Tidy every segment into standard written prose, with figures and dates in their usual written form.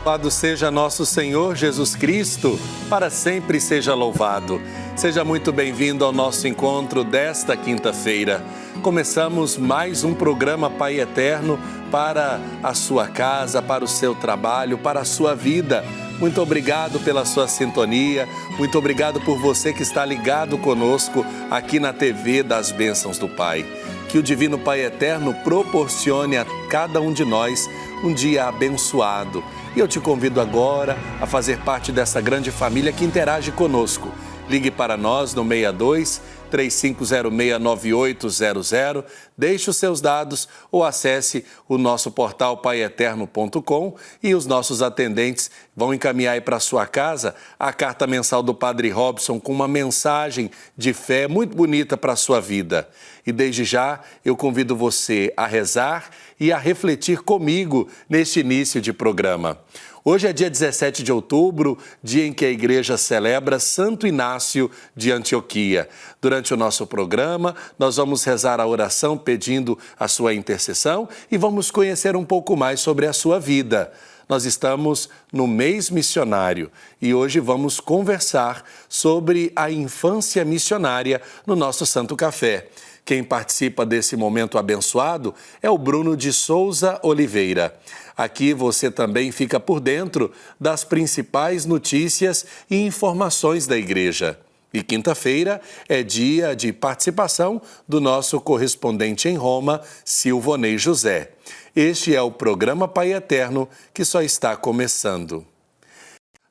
Louvado seja nosso Senhor Jesus Cristo, para sempre seja louvado. Seja muito bem-vindo ao nosso encontro desta quinta-feira. Começamos mais um programa Pai Eterno para a sua casa, para o seu trabalho, para a sua vida. Muito obrigado pela sua sintonia, muito obrigado por você que está ligado conosco aqui na TV das Bênçãos do Pai. Que o Divino Pai Eterno proporcione a cada um de nós um dia abençoado. E eu te convido agora a fazer parte dessa grande família que interage conosco. Ligue para nós no 62 3506-9800, deixe os seus dados ou acesse o nosso portal paieterno.com e os nossos atendentes vão encaminhar aí para sua casa a carta mensal do Padre Robson com uma mensagem de fé muito bonita para a sua vida. E desde já eu convido você a rezar e a refletir comigo neste início de programa. Hoje é dia 17 de outubro, dia em que a Igreja celebra Santo Inácio de Antioquia. Durante o nosso programa, nós vamos rezar a oração pedindo a sua intercessão e vamos conhecer um pouco mais sobre a sua vida. Nós estamos no mês missionário e hoje vamos conversar sobre a infância missionária no nosso Santo Café. Quem participa desse momento abençoado é o Bruno de Souza Oliveira. Aqui você também fica por dentro das principais notícias e informações da igreja. E quinta-feira é dia de participação do nosso correspondente em Roma, Silvonei José. Este é o programa Pai Eterno que só está começando.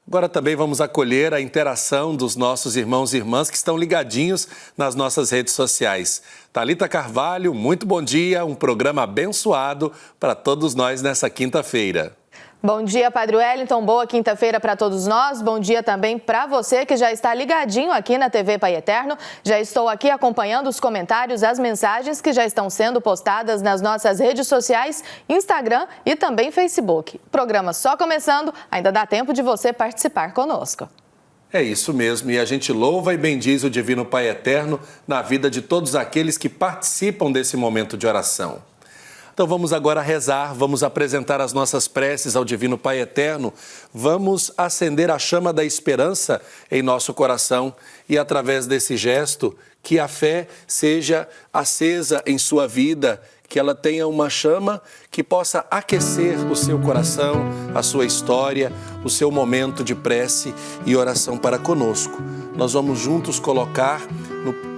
Agora também vamos acolher a interação dos nossos irmãos e irmãs que estão ligadinhos nas nossas redes sociais. Thalita Carvalho, muito bom dia, um programa abençoado para todos nós nessa quinta-feira. Bom dia, Padre Wellington, boa quinta-feira para todos nós. Bom dia também para você que já está ligadinho aqui na TV Pai Eterno. Já estou aqui acompanhando os comentários, as mensagens que já estão sendo postadas nas nossas redes sociais, Instagram e também Facebook. O programa só começando, ainda dá tempo de você participar conosco. É isso mesmo, e a gente louva e bendiz o Divino Pai Eterno na vida de todos aqueles que participam desse momento de oração. Então vamos agora rezar, vamos apresentar as nossas preces ao Divino Pai Eterno, vamos acender a chama da esperança em nosso coração e através desse gesto que a fé seja acesa em sua vida, que ela tenha uma chama que possa aquecer o seu coração, a sua história, o seu momento de prece e oração para conosco. Nós vamos juntos colocar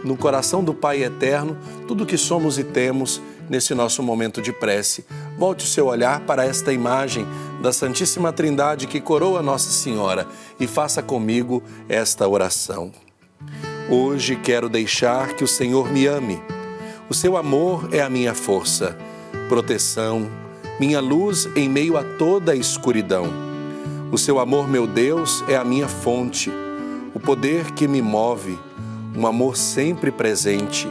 no coração do Pai Eterno tudo o que somos e temos nesse nosso momento de prece. Volte o seu olhar para esta imagem da Santíssima Trindade que coroa Nossa Senhora e faça comigo esta oração. Hoje quero deixar que o Senhor me ame. O seu amor é a minha força, proteção, minha luz em meio a toda a escuridão. O seu amor, meu Deus, é a minha fonte, o poder que me move, um amor sempre presente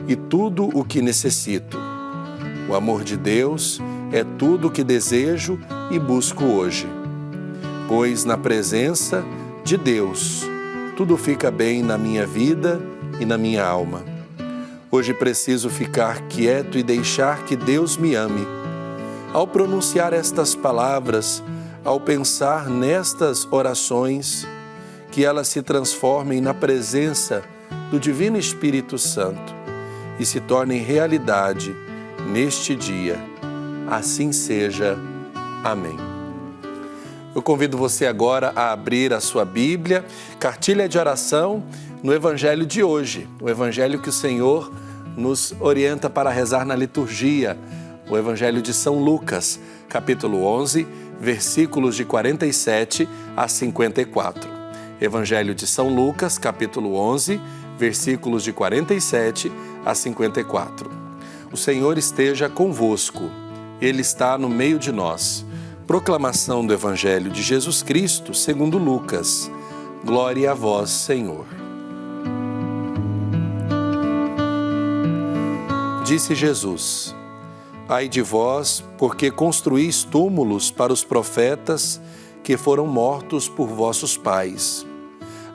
e tudo o que necessito. O amor de Deus é tudo o que desejo e busco hoje, pois na presença de Deus tudo fica bem na minha vida e na minha alma. Hoje preciso ficar quieto e deixar que Deus me ame. Ao pronunciar estas palavras, ao pensar nestas orações, que elas se transformem na presença do Divino Espírito Santo e se tornem realidade neste dia. Assim seja. Amém. Eu convido você agora a abrir a sua Bíblia, cartilha de oração no Evangelho de hoje, o Evangelho que o Senhor nos orienta para rezar na liturgia, o Evangelho de São Lucas, capítulo 11, versículos de 47 a 54. Evangelho de São Lucas, capítulo 11, versículos de 47 a 54. O Senhor esteja convosco, Ele está no meio de nós. Proclamação do Evangelho de Jesus Cristo, segundo Lucas. Glória a vós, Senhor. Disse Jesus: Ai de vós, porque construís túmulos para os profetas que foram mortos por vossos pais.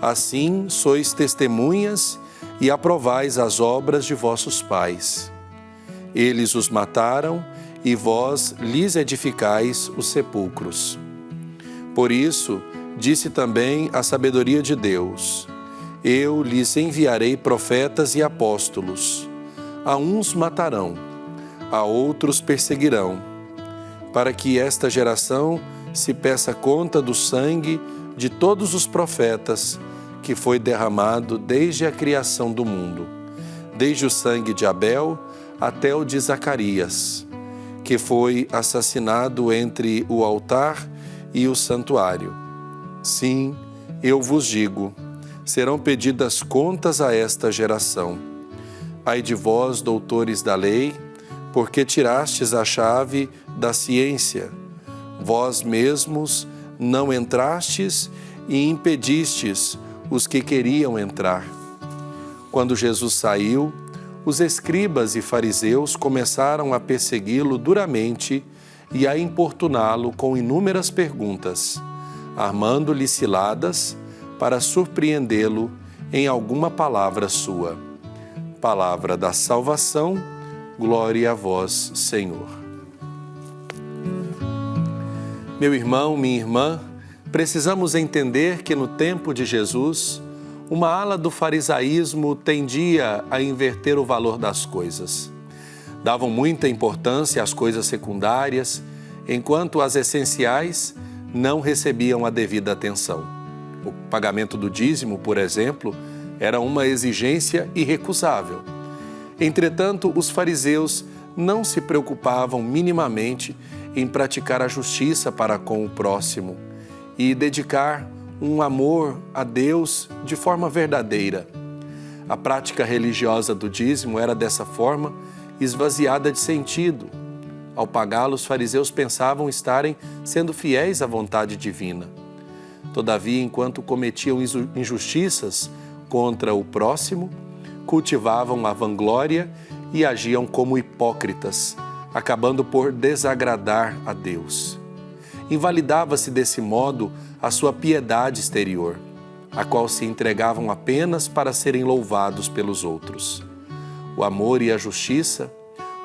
Assim sois testemunhas e aprovais as obras de vossos pais. Eles os mataram e vós lhes edificais os sepulcros. Por isso, disse também a sabedoria de Deus: eu lhes enviarei profetas e apóstolos. A uns matarão, a outros perseguirão, para que esta geração se peça conta do sangue de todos os profetas que foi derramado desde a criação do mundo, desde o sangue de Abel até o de Zacarias, que foi assassinado entre o altar e o santuário. Sim, eu vos digo, serão pedidas contas a esta geração. Ai de vós, doutores da lei, porque tirastes a chave da ciência. Vós mesmos não entrastes e impedistes os que queriam entrar. Quando Jesus saiu, os escribas e fariseus começaram a persegui-lo duramente e a importuná-lo com inúmeras perguntas, armando-lhe ciladas para surpreendê-lo em alguma palavra sua. Palavra da salvação, glória a vós, Senhor. Meu irmão, minha irmã, precisamos entender que no tempo de Jesus, uma ala do farisaísmo tendia a inverter o valor das coisas. Davam muita importância às coisas secundárias, enquanto as essenciais não recebiam a devida atenção. O pagamento do dízimo, por exemplo, era uma exigência irrecusável. Entretanto, os fariseus não se preocupavam minimamente em praticar a justiça para com o próximo e dedicar um amor a Deus de forma verdadeira. A prática religiosa do dízimo era dessa forma esvaziada de sentido. Ao pagá-lo, os fariseus pensavam estarem sendo fiéis à vontade divina. Todavia, enquanto cometiam injustiças contra o próximo, cultivavam a vanglória e agiam como hipócritas, acabando por desagradar a Deus. Invalidava-se desse modo a sua piedade exterior, a qual se entregavam apenas para serem louvados pelos outros. O amor e a justiça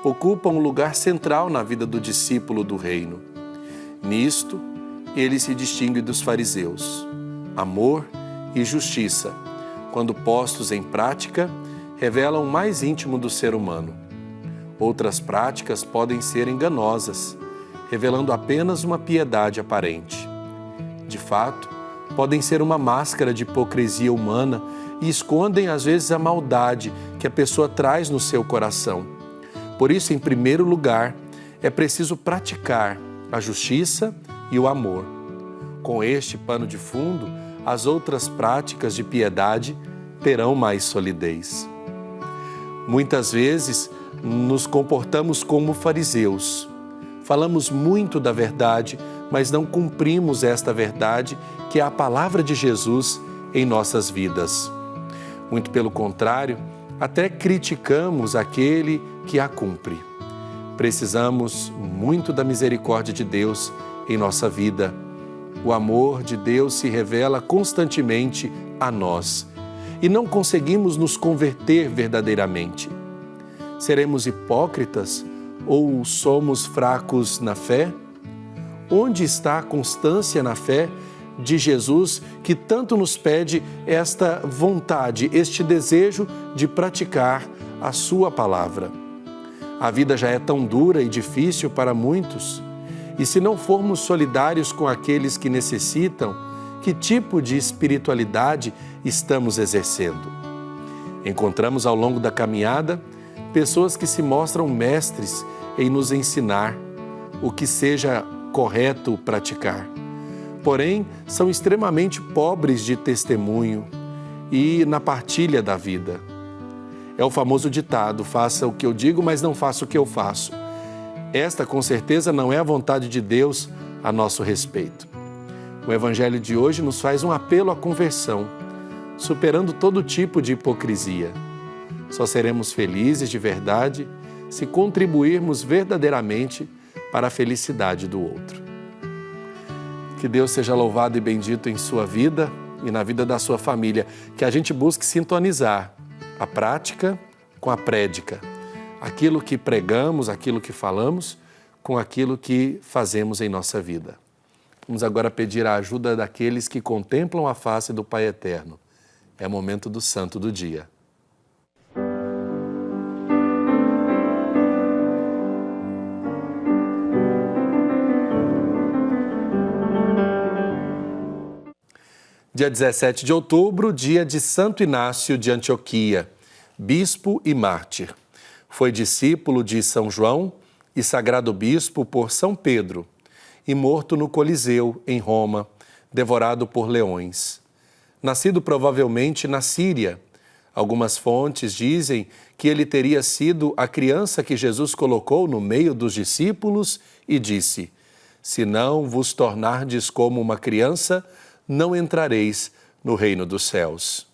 ocupam um lugar central na vida do discípulo do reino. Nisto, ele se distingue dos fariseus. Amor e justiça, quando postos em prática, revelam o mais íntimo do ser humano. Outras práticas podem ser enganosas, revelando apenas uma piedade aparente. De fato, podem ser uma máscara de hipocrisia humana e escondem às vezes a maldade que a pessoa traz no seu coração. Por isso, em primeiro lugar, é preciso praticar a justiça e o amor. Com este pano de fundo, as outras práticas de piedade terão mais solidez. Muitas vezes, nos comportamos como fariseus. Falamos muito da verdade, mas não cumprimos esta verdade, que é a palavra de Jesus em nossas vidas. Muito pelo contrário, até criticamos aquele que a cumpre. Precisamos muito da misericórdia de Deus em nossa vida. O amor de Deus se revela constantemente a nós e não conseguimos nos converter verdadeiramente. Seremos hipócritas ou somos fracos na fé? Onde está a constância na fé de Jesus que tanto nos pede esta vontade, este desejo de praticar a sua palavra? A vida já é tão dura e difícil para muitos, e se não formos solidários com aqueles que necessitam, que tipo de espiritualidade estamos exercendo? Encontramos ao longo da caminhada pessoas que se mostram mestres em nos ensinar o que seja correto praticar. Porém, são extremamente pobres de testemunho e na partilha da vida. É o famoso ditado: faça o que eu digo, mas não faça o que eu faço. Esta, com certeza, não é a vontade de Deus a nosso respeito. O Evangelho de hoje nos faz um apelo à conversão, superando todo tipo de hipocrisia. Só seremos felizes de verdade se contribuirmos verdadeiramente para a felicidade do outro. Que Deus seja louvado e bendito em sua vida e na vida da sua família. Que a gente busque sintonizar a prática com a prédica. Aquilo que pregamos, aquilo que falamos, com aquilo que fazemos em nossa vida. Vamos agora pedir a ajuda daqueles que contemplam a face do Pai Eterno. É momento do Santo do Dia. Dia 17 de outubro, dia de Santo Inácio de Antioquia, bispo e mártir. Foi discípulo de São João e sagrado bispo por São Pedro, e morto no Coliseu, em Roma, devorado por leões. Nascido provavelmente na Síria, algumas fontes dizem que ele teria sido a criança que Jesus colocou no meio dos discípulos e disse: "Se não vos tornardes como uma criança, não entrareis no reino dos céus."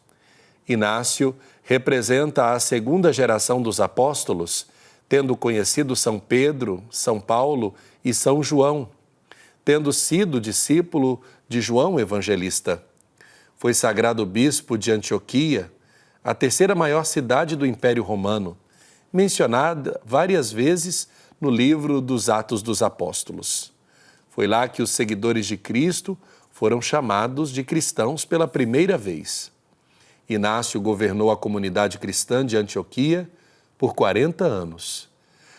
Inácio representa a segunda geração dos apóstolos, tendo conhecido São Pedro, São Paulo e São João, tendo sido discípulo de João Evangelista. Foi sagrado bispo de Antioquia, a terceira maior cidade do Império Romano, mencionada várias vezes no livro dos Atos dos Apóstolos. Foi lá que os seguidores de Cristo foram chamados de cristãos pela primeira vez. Inácio governou a comunidade cristã de Antioquia por 40 anos.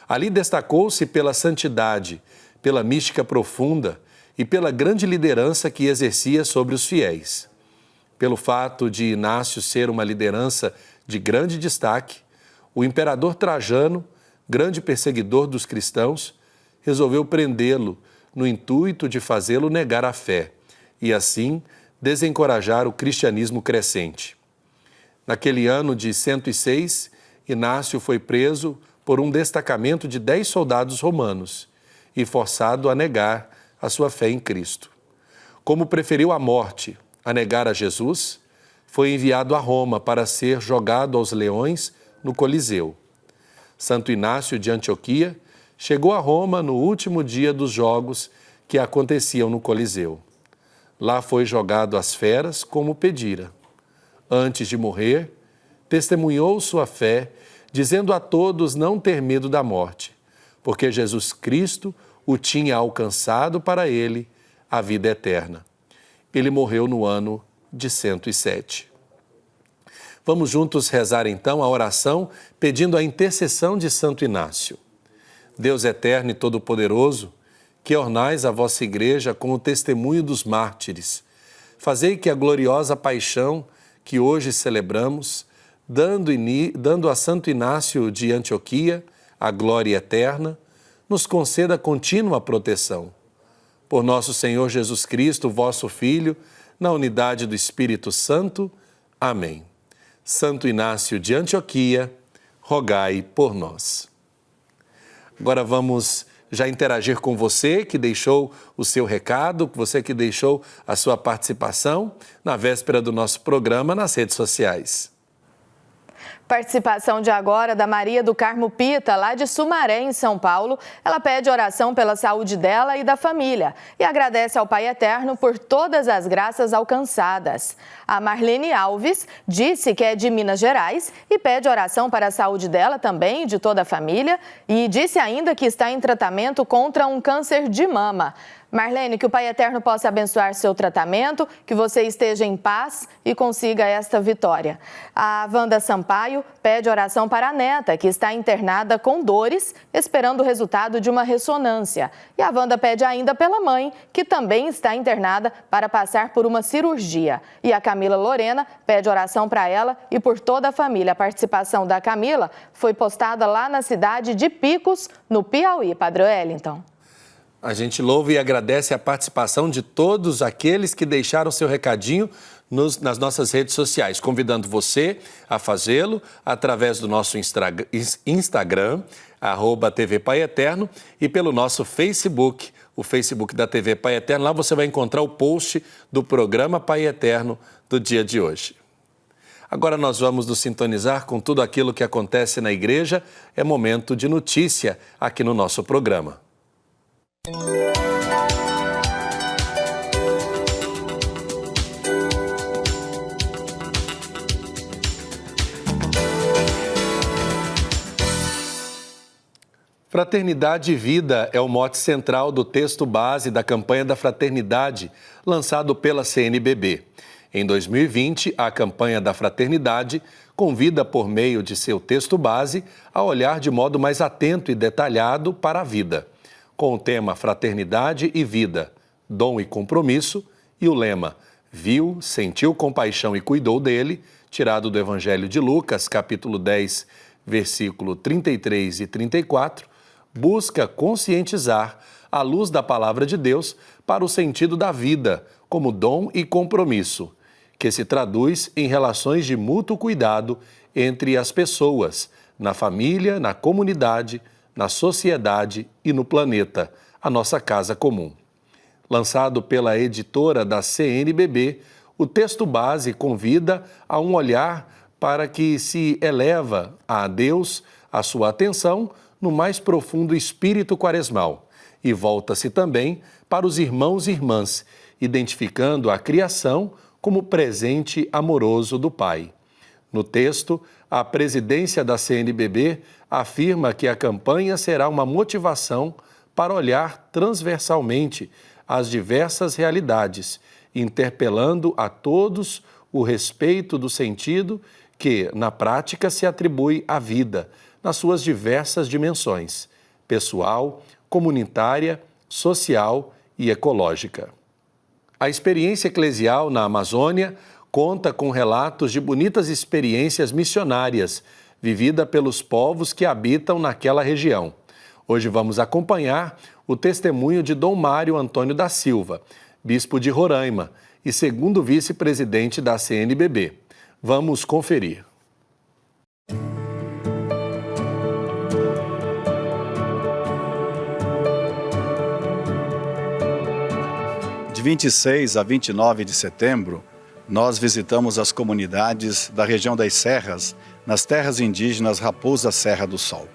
Ali destacou-se pela santidade, pela mística profunda e pela grande liderança que exercia sobre os fiéis. Pelo fato de Inácio ser uma liderança de grande destaque, o imperador Trajano, grande perseguidor dos cristãos, resolveu prendê-lo no intuito de fazê-lo negar a fé e, assim, desencorajar o cristianismo crescente. Naquele ano de 106, Inácio foi preso por um destacamento de 10 soldados romanos e forçado a negar a sua fé em Cristo. Como preferiu a morte a negar a Jesus, foi enviado a Roma para ser jogado aos leões no Coliseu. Santo Inácio de Antioquia chegou a Roma no último dia dos jogos que aconteciam no Coliseu. Lá foi jogado às feras como pedira. Antes de morrer, testemunhou sua fé, dizendo a todos não ter medo da morte, porque Jesus Cristo o tinha alcançado para ele a vida eterna. Ele morreu no ano de 107. Vamos juntos rezar então a oração pedindo a intercessão de Santo Inácio. Deus eterno e todo-poderoso, que ornais a vossa Igreja com o testemunho dos mártires, fazei que a gloriosa paixão que hoje celebramos, dando a Santo Inácio de Antioquia a glória eterna, nos conceda contínua proteção. Por nosso Senhor Jesus Cristo, vosso Filho, na unidade do Espírito Santo. Amém. Santo Inácio de Antioquia, rogai por nós. Agora vamos já interagir com você que deixou o seu recado, você que deixou a sua participação na véspera do nosso programa nas redes sociais. Participação de agora da Maria do Carmo Pita, lá de Sumaré, em São Paulo. Ela pede oração pela saúde dela e da família e agradece ao Pai Eterno por todas as graças alcançadas. A Marlene Alves disse que é de Minas Gerais e pede oração para a saúde dela também e de toda a família e disse ainda que está em tratamento contra um câncer de mama. Marlene, que o Pai Eterno possa abençoar seu tratamento, que você esteja em paz e consiga esta vitória. A Wanda Sampaio pede oração para a neta, que está internada com dores, esperando o resultado de uma ressonância. E a Wanda pede ainda pela mãe, que também está internada para passar por uma cirurgia. E a Camila Lorena pede oração para ela e por toda a família. A participação da Camila foi postada lá na cidade de Picos, no Piauí. Padre Wellington. A gente louva e agradece a participação de todos aqueles que deixaram seu recadinho nas nossas redes sociais, convidando você a fazê-lo através do nosso Instagram, @TV Pai Eterno, e pelo nosso Facebook, o Facebook da TV Pai Eterno. Lá você vai encontrar o post do programa Pai Eterno do dia de hoje. Agora nós vamos nos sintonizar com tudo aquilo que acontece na igreja. É momento de notícia aqui no nosso programa. Fraternidade e Vida é o mote central do texto base da campanha da Fraternidade, lançado pela CNBB. Em 2020, a campanha da Fraternidade convida, por meio de seu texto base, a olhar de modo mais atento e detalhado para a vida. Com o tema Fraternidade e Vida, Dom e Compromisso, e o lema Viu, sentiu compaixão e cuidou dele, tirado do Evangelho de Lucas, capítulo 10, versículo 33 e 34, busca conscientizar, à luz da palavra de Deus, para o sentido da vida, como dom e compromisso, que se traduz em relações de mútuo cuidado entre as pessoas, na família, na comunidade, na sociedade e no planeta, a nossa casa comum. Lançado pela editora da CNBB, o texto base convida a um olhar para que se eleva a Deus a sua atenção no mais profundo espírito quaresmal e volta-se também para os irmãos e irmãs, identificando a criação como presente amoroso do Pai. No texto, a presidência da CNBB afirma que a campanha será uma motivação para olhar transversalmente as diversas realidades, interpelando a todos o respeito do sentido que, na prática, se atribui à vida, nas suas diversas dimensões, pessoal, comunitária, social e ecológica. A experiência eclesial na Amazônia conta com relatos de bonitas experiências missionárias vividas pelos povos que habitam naquela região. Hoje vamos acompanhar o testemunho de Dom Mário Antônio da Silva, bispo de Roraima e segundo vice-presidente da CNBB. Vamos conferir. De 26 a 29 de setembro, nós visitamos as comunidades da região das Serras, nas terras indígenas Raposa Serra do Sol.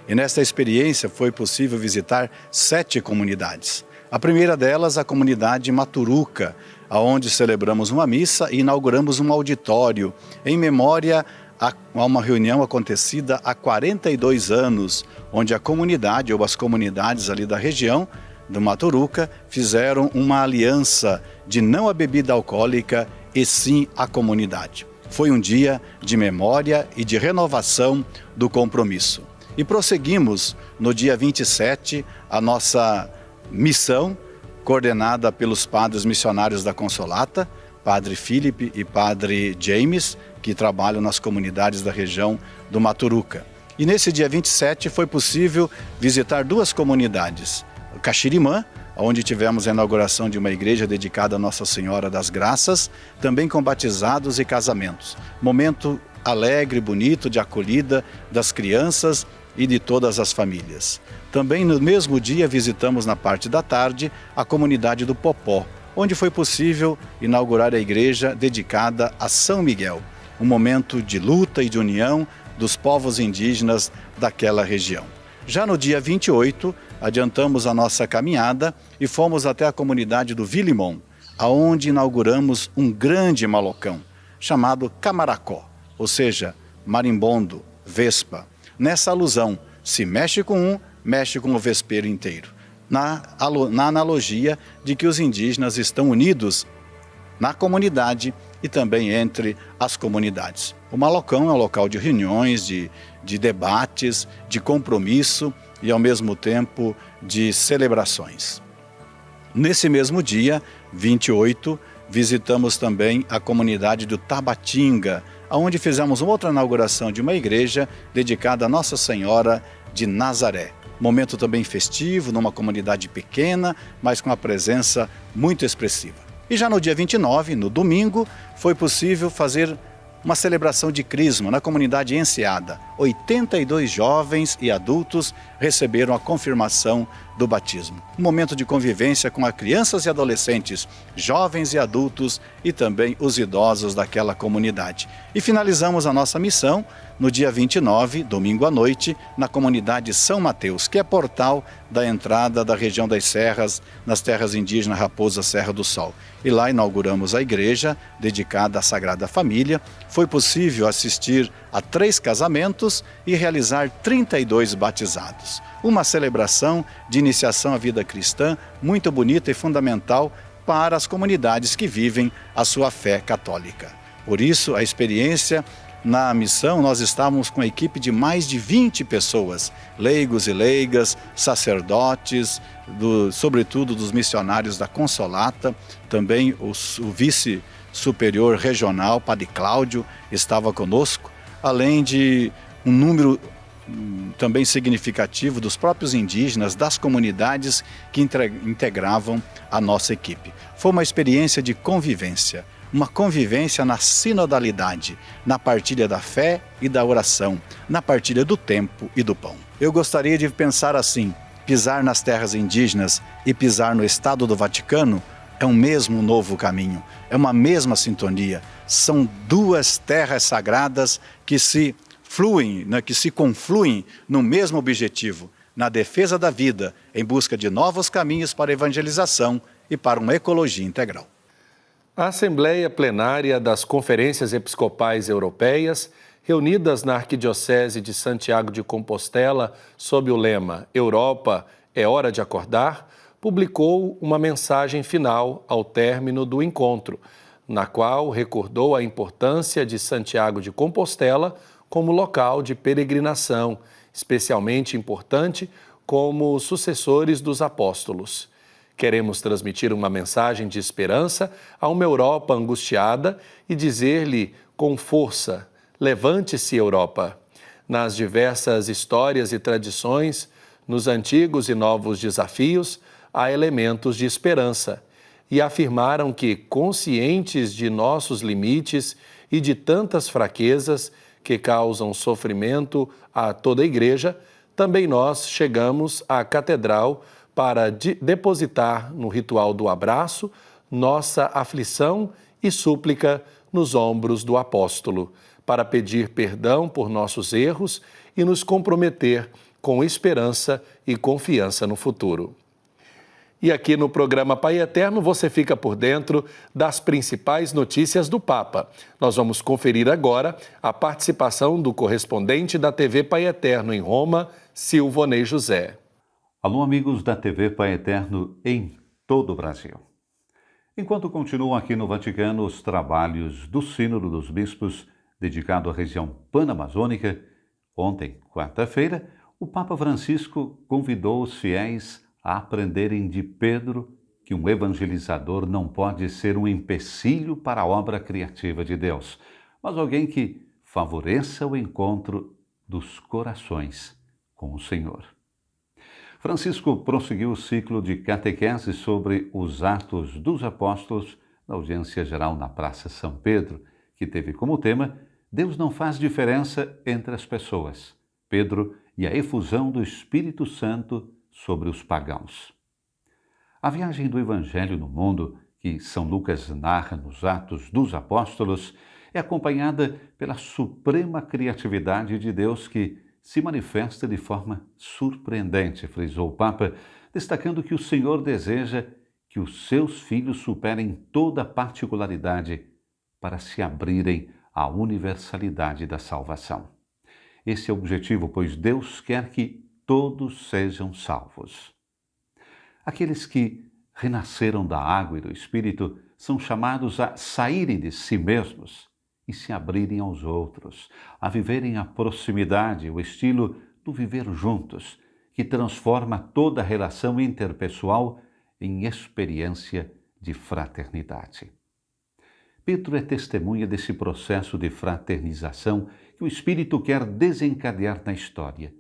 E nesta experiência foi possível visitar 7 comunidades. A primeira delas, a comunidade Maturuca, onde celebramos uma missa e inauguramos um auditório em memória a uma reunião acontecida há 42 anos, onde a comunidade ou as comunidades ali da região do Maturuca fizeram uma aliança de não a bebida alcoólica e sim a comunidade. Foi um dia de memória e de renovação do compromisso. E prosseguimos no dia 27 a nossa missão, coordenada pelos padres missionários da Consolata, Padre Felipe e Padre James, que trabalham nas comunidades da região do Maturuca. E nesse dia 27 foi possível visitar 2 comunidades, Caxirimã, onde tivemos a inauguração de uma igreja dedicada a Nossa Senhora das Graças, também com batizados e casamentos. Momento alegre, bonito, de acolhida das crianças e de todas as famílias. Também no mesmo dia visitamos na parte da tarde a comunidade do Popó, onde foi possível inaugurar a igreja dedicada a São Miguel, um momento de luta e de união dos povos indígenas daquela região. Já no dia 28, adiantamos a nossa caminhada e fomos até a comunidade do Vilimão, aonde inauguramos um grande malocão, chamado Camaracó, ou seja, marimbondo, vespa. Nessa alusão, se mexe com um, mexe com o vespeiro inteiro. Na analogia de que os indígenas estão unidos na comunidade e também entre as comunidades. O malocão é um local de reuniões, de debates, de compromisso e, ao mesmo tempo, de celebrações. Nesse mesmo dia, 28, visitamos também a comunidade do Tabatinga, onde fizemos uma outra inauguração de uma igreja dedicada a Nossa Senhora de Nazaré. Momento também festivo, numa comunidade pequena, mas com a presença muito expressiva. E já no dia 29, no domingo, foi possível fazer uma celebração de crisma na comunidade Enseada. 82 jovens e adultos receberam a confirmação do batismo. Um momento de convivência com as crianças e adolescentes, jovens e adultos e também os idosos daquela comunidade. E finalizamos a nossa missão no dia 29, domingo à noite, na comunidade São Mateus, que é portal da entrada da região das Serras, nas terras indígenas Raposa Serra do Sol. E lá inauguramos a igreja dedicada à Sagrada Família. Foi possível assistir a 3 casamentos e realizar 32 batizados. Uma celebração de iniciação à vida cristã muito bonita e fundamental para as comunidades que vivem a sua fé católica. Por isso, a experiência na missão, nós estávamos com uma equipe de mais de 20 pessoas, leigos e leigas, sacerdotes, sobretudo dos missionários da Consolata, também o vice-superior regional, Padre Cláudio, estava conosco, além de um número também significativo dos próprios indígenas, das comunidades que integravam a nossa equipe. Foi uma experiência de convivência, uma convivência na sinodalidade, na partilha da fé e da oração, na partilha do tempo e do pão. Eu gostaria de pensar assim: pisar nas terras indígenas e pisar no Estado do Vaticano é um mesmo novo caminho, é uma mesma sintonia. São duas terras sagradas que se fluem, que se confluem no mesmo objetivo, na defesa da vida, em busca de novos caminhos para a evangelização e para uma ecologia integral. A Assembleia Plenária das Conferências Episcopais Europeias, reunidas na Arquidiocese de Santiago de Compostela, sob o lema Europa, é hora de acordar, publicou uma mensagem final ao término do encontro, na qual recordou a importância de Santiago de Compostela como local de peregrinação, especialmente importante como sucessores dos apóstolos. Queremos transmitir uma mensagem de esperança a uma Europa angustiada e dizer-lhe com força: levante-se, Europa. Nas diversas histórias e tradições, nos antigos e novos desafios, há elementos de esperança. E afirmaram que, conscientes de nossos limites e de tantas fraquezas que causam sofrimento a toda a Igreja, também nós chegamos à Catedral para depositar no ritual do abraço nossa aflição e súplica nos ombros do apóstolo, para pedir perdão por nossos erros e nos comprometer com esperança e confiança no futuro. E aqui no programa Pai Eterno você fica por dentro das principais notícias do Papa. Nós vamos conferir agora a participação do correspondente da TV Pai Eterno em Roma, Silvonei José. Alô, amigos da TV Pai Eterno em todo o Brasil. Enquanto continuam aqui no Vaticano os trabalhos do Sínodo dos Bispos dedicado à região panamazônica, ontem, quarta-feira, o Papa Francisco convidou os fiéis a aprenderem de Pedro que um evangelizador não pode ser um empecilho para a obra criativa de Deus, mas alguém que favoreça o encontro dos corações com o Senhor. Francisco prosseguiu o ciclo de catequese sobre os Atos dos Apóstolos na audiência geral na Praça São Pedro, que teve como tema Deus não faz diferença entre as pessoas, Pedro e a efusão do Espírito Santo sobre os pagãos. A viagem do Evangelho no mundo, que São Lucas narra nos Atos dos Apóstolos, é acompanhada pela suprema criatividade de Deus que se manifesta de forma surpreendente, frisou o Papa, destacando que o Senhor deseja que os seus filhos superem toda particularidade para se abrirem à universalidade da salvação. Esse é o objetivo, pois Deus quer que todos sejam salvos. Aqueles que renasceram da água e do Espírito são chamados a saírem de si mesmos e se abrirem aos outros, a viverem a proximidade, o estilo do viver juntos, que transforma toda a relação interpessoal em experiência de fraternidade. Pedro é testemunha desse processo de fraternização que o Espírito quer desencadear na história.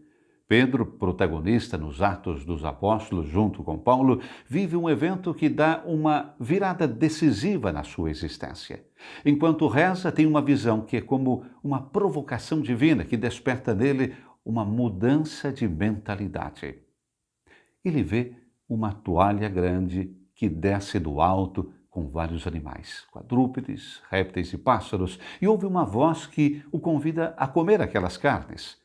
Pedro, protagonista nos Atos dos Apóstolos junto com Paulo, vive um evento que dá uma virada decisiva na sua existência. Enquanto reza, tem uma visão que é como uma provocação divina que desperta nele uma mudança de mentalidade. Ele vê uma toalha grande que desce do alto com vários animais, quadrúpedes, répteis e pássaros, e ouve uma voz que o convida a comer aquelas carnes.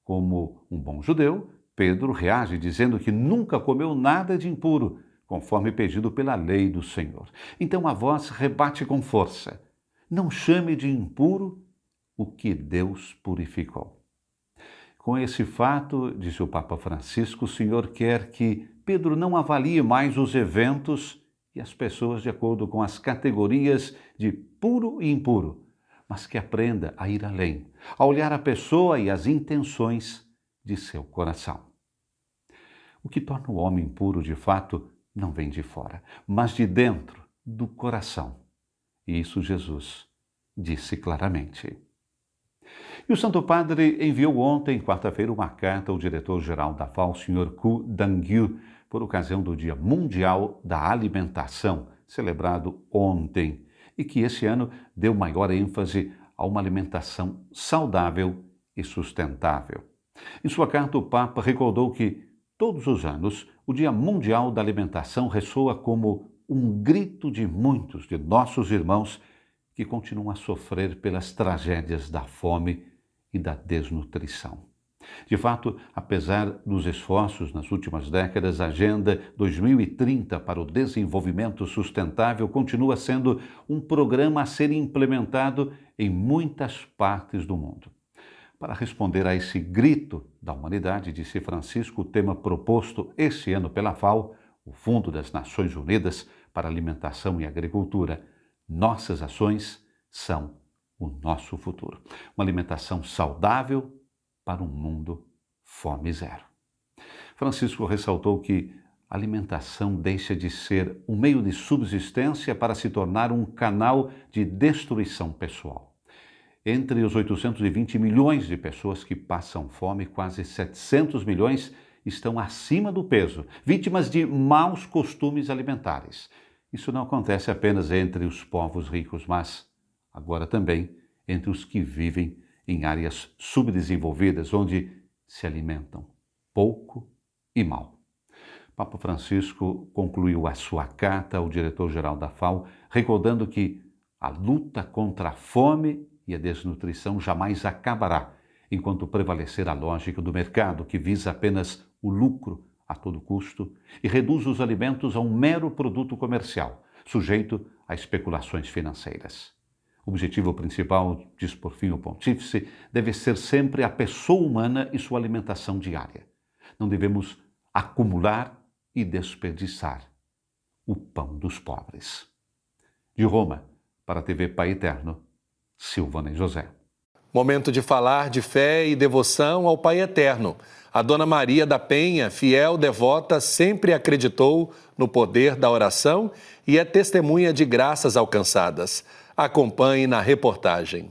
Como um bom judeu, Pedro reage dizendo que nunca comeu nada de impuro, conforme pedido pela lei do Senhor. Então a voz rebate com força: não chame de impuro o que Deus purificou. Com esse fato, disse o Papa Francisco, o Senhor quer que Pedro não avalie mais os eventos e as pessoas de acordo com as categorias de puro e impuro, mas que aprenda a ir além, a olhar a pessoa e as intenções de seu coração. O que torna o homem puro de fato não vem de fora, mas de dentro, do coração. E isso Jesus disse claramente. E o Santo Padre enviou ontem, quarta-feira, uma carta ao diretor-geral da FAO, Sr. Ku Dangyu, por ocasião do Dia Mundial da Alimentação, celebrado ontem, e que esse ano deu maior ênfase a uma alimentação saudável e sustentável. Em sua carta, o Papa recordou que, todos os anos, o Dia Mundial da Alimentação ressoa como um grito de muitos de nossos irmãos que continuam a sofrer pelas tragédias da fome e da desnutrição. De fato, apesar dos esforços nas últimas décadas, a Agenda 2030 para o Desenvolvimento Sustentável continua sendo um programa a ser implementado em muitas partes do mundo. Para responder a esse grito da humanidade, disse Francisco, o tema proposto esse ano pela FAO, o Fundo das Nações Unidas para Alimentação e Agricultura, nossas ações são o nosso futuro. Uma alimentação saudável para um mundo fome zero. Francisco ressaltou que a alimentação deixa de ser um meio de subsistência para se tornar um canal de destruição pessoal. Entre os 820 milhões de pessoas que passam fome, quase 700 milhões estão acima do peso, vítimas de maus costumes alimentares. Isso não acontece apenas entre os povos ricos, mas agora também entre os que vivem em áreas subdesenvolvidas, onde se alimentam pouco e mal. Papa Francisco concluiu a sua carta ao diretor-geral da FAO, recordando que a luta contra a fome e a desnutrição jamais acabará, enquanto prevalecer a lógica do mercado, que visa apenas o lucro a todo custo e reduz os alimentos a um mero produto comercial, sujeito a especulações financeiras. O objetivo principal, diz por fim o pontífice, deve ser sempre a pessoa humana e sua alimentação diária. Não devemos acumular e desperdiçar o pão dos pobres. De Roma, para a TV Pai Eterno, Silvana e José. Momento de falar de fé e devoção ao Pai Eterno. A Dona Maria da Penha, fiel devota, sempre acreditou no poder da oração e é testemunha de graças alcançadas. Acompanhe na reportagem.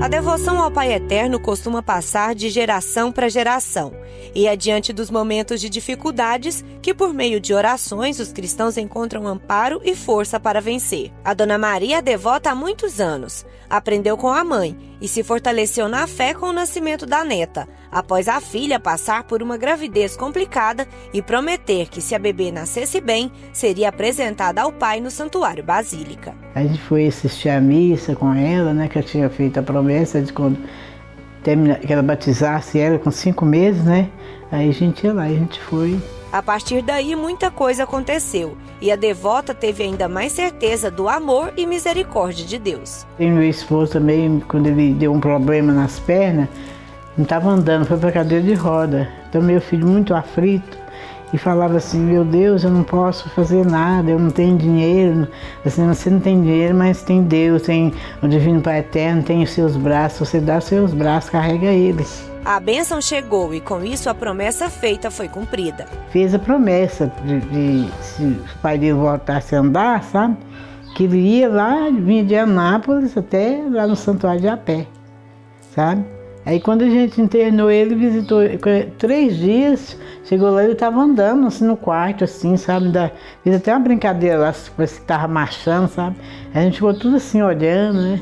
A devoção ao Pai Eterno costuma passar de geração para geração, e é diante dos momentos de dificuldades que, por meio de orações, os cristãos encontram amparo e força para vencer. A Dona Maria é devota há muitos anos, aprendeu com a mãe e se fortaleceu na fé com o nascimento da neta, após a filha passar por uma gravidez complicada e prometer que, se a bebê nascesse bem, seria apresentada ao pai no Santuário Basílica. A gente foi assistir a missa com ela, né, que eu tinha feito a promessa de quando que ela batizasse ela com 5 meses, né? Aí a gente ia lá e a gente foi. A partir daí, muita coisa aconteceu e a devota teve ainda mais certeza do amor e misericórdia de Deus. E meu esposo também, quando ele deu um problema nas pernas, não estava andando, foi para cadeira de roda. Então meu filho muito aflito e falava assim: meu Deus, eu não posso fazer nada, eu não tenho dinheiro. Assim, você não tem dinheiro, mas tem Deus, tem o Divino Pai Eterno, tem os seus braços, você dá os seus braços, carrega eles. A bênção chegou e com isso a promessa feita foi cumprida. Fez a promessa de se o pai dele voltasse a andar, sabe? Que ele ia lá, vinha de Anápolis até lá no santuário de a pé, sabe? Aí quando a gente internou ele, visitou 3 dias, chegou lá, ele estava andando assim no quarto, assim, sabe? Fez até uma brincadeira lá, parece que estava marchando, sabe? A gente ficou tudo assim olhando, né?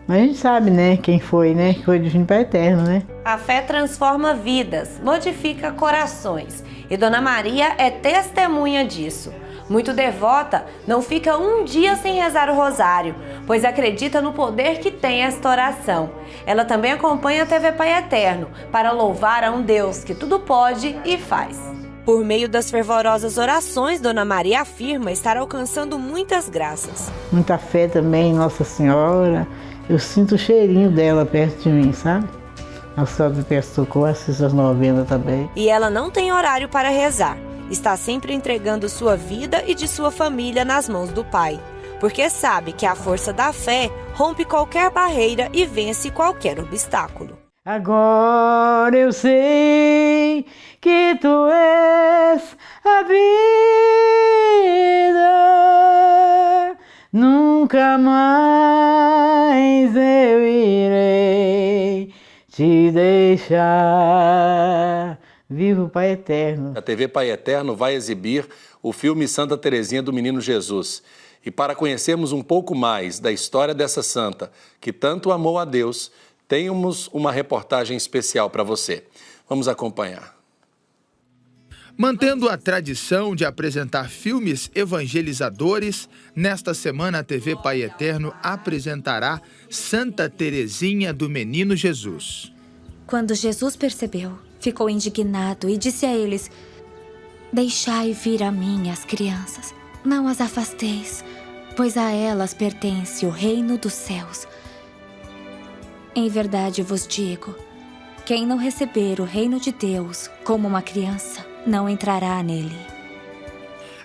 Mas a gente sabe, né, quem foi, né? Que foi o Divino Pai Eterno, né? A fé transforma vidas, modifica corações. E Dona Maria é testemunha disso. Muito devota, não fica um dia sem rezar o rosário, pois acredita no poder que tem esta oração. Ela também acompanha a TV Pai Eterno para louvar a um Deus que tudo pode e faz. Por meio das fervorosas orações, Dona Maria afirma estar alcançando muitas graças. Muita fé também em Nossa Senhora. Eu sinto o cheirinho dela perto de mim, sabe? Nossa Senhora do Perto Socorro, assisto as novenas também. E ela não tem horário para rezar. Está sempre entregando sua vida e de sua família nas mãos do Pai. Porque sabe que a força da fé rompe qualquer barreira e vence qualquer obstáculo. Agora eu sei que tu és a vida, nunca mais eu irei te deixar. Viva o Pai Eterno. A TV Pai Eterno vai exibir o filme Santa Teresinha do Menino Jesus. E para conhecermos um pouco mais da história dessa santa, que tanto amou a Deus, temos uma reportagem especial para você. Vamos acompanhar. Mantendo a tradição de apresentar filmes evangelizadores, nesta semana a TV Pai Eterno apresentará Santa Teresinha do Menino Jesus. Quando Jesus percebeu, ficou indignado e disse a eles: deixai vir a mim as crianças, não as afasteis, pois a elas pertence o reino dos céus. Em verdade vos digo, quem não receber o reino de Deus como uma criança, não entrará nele.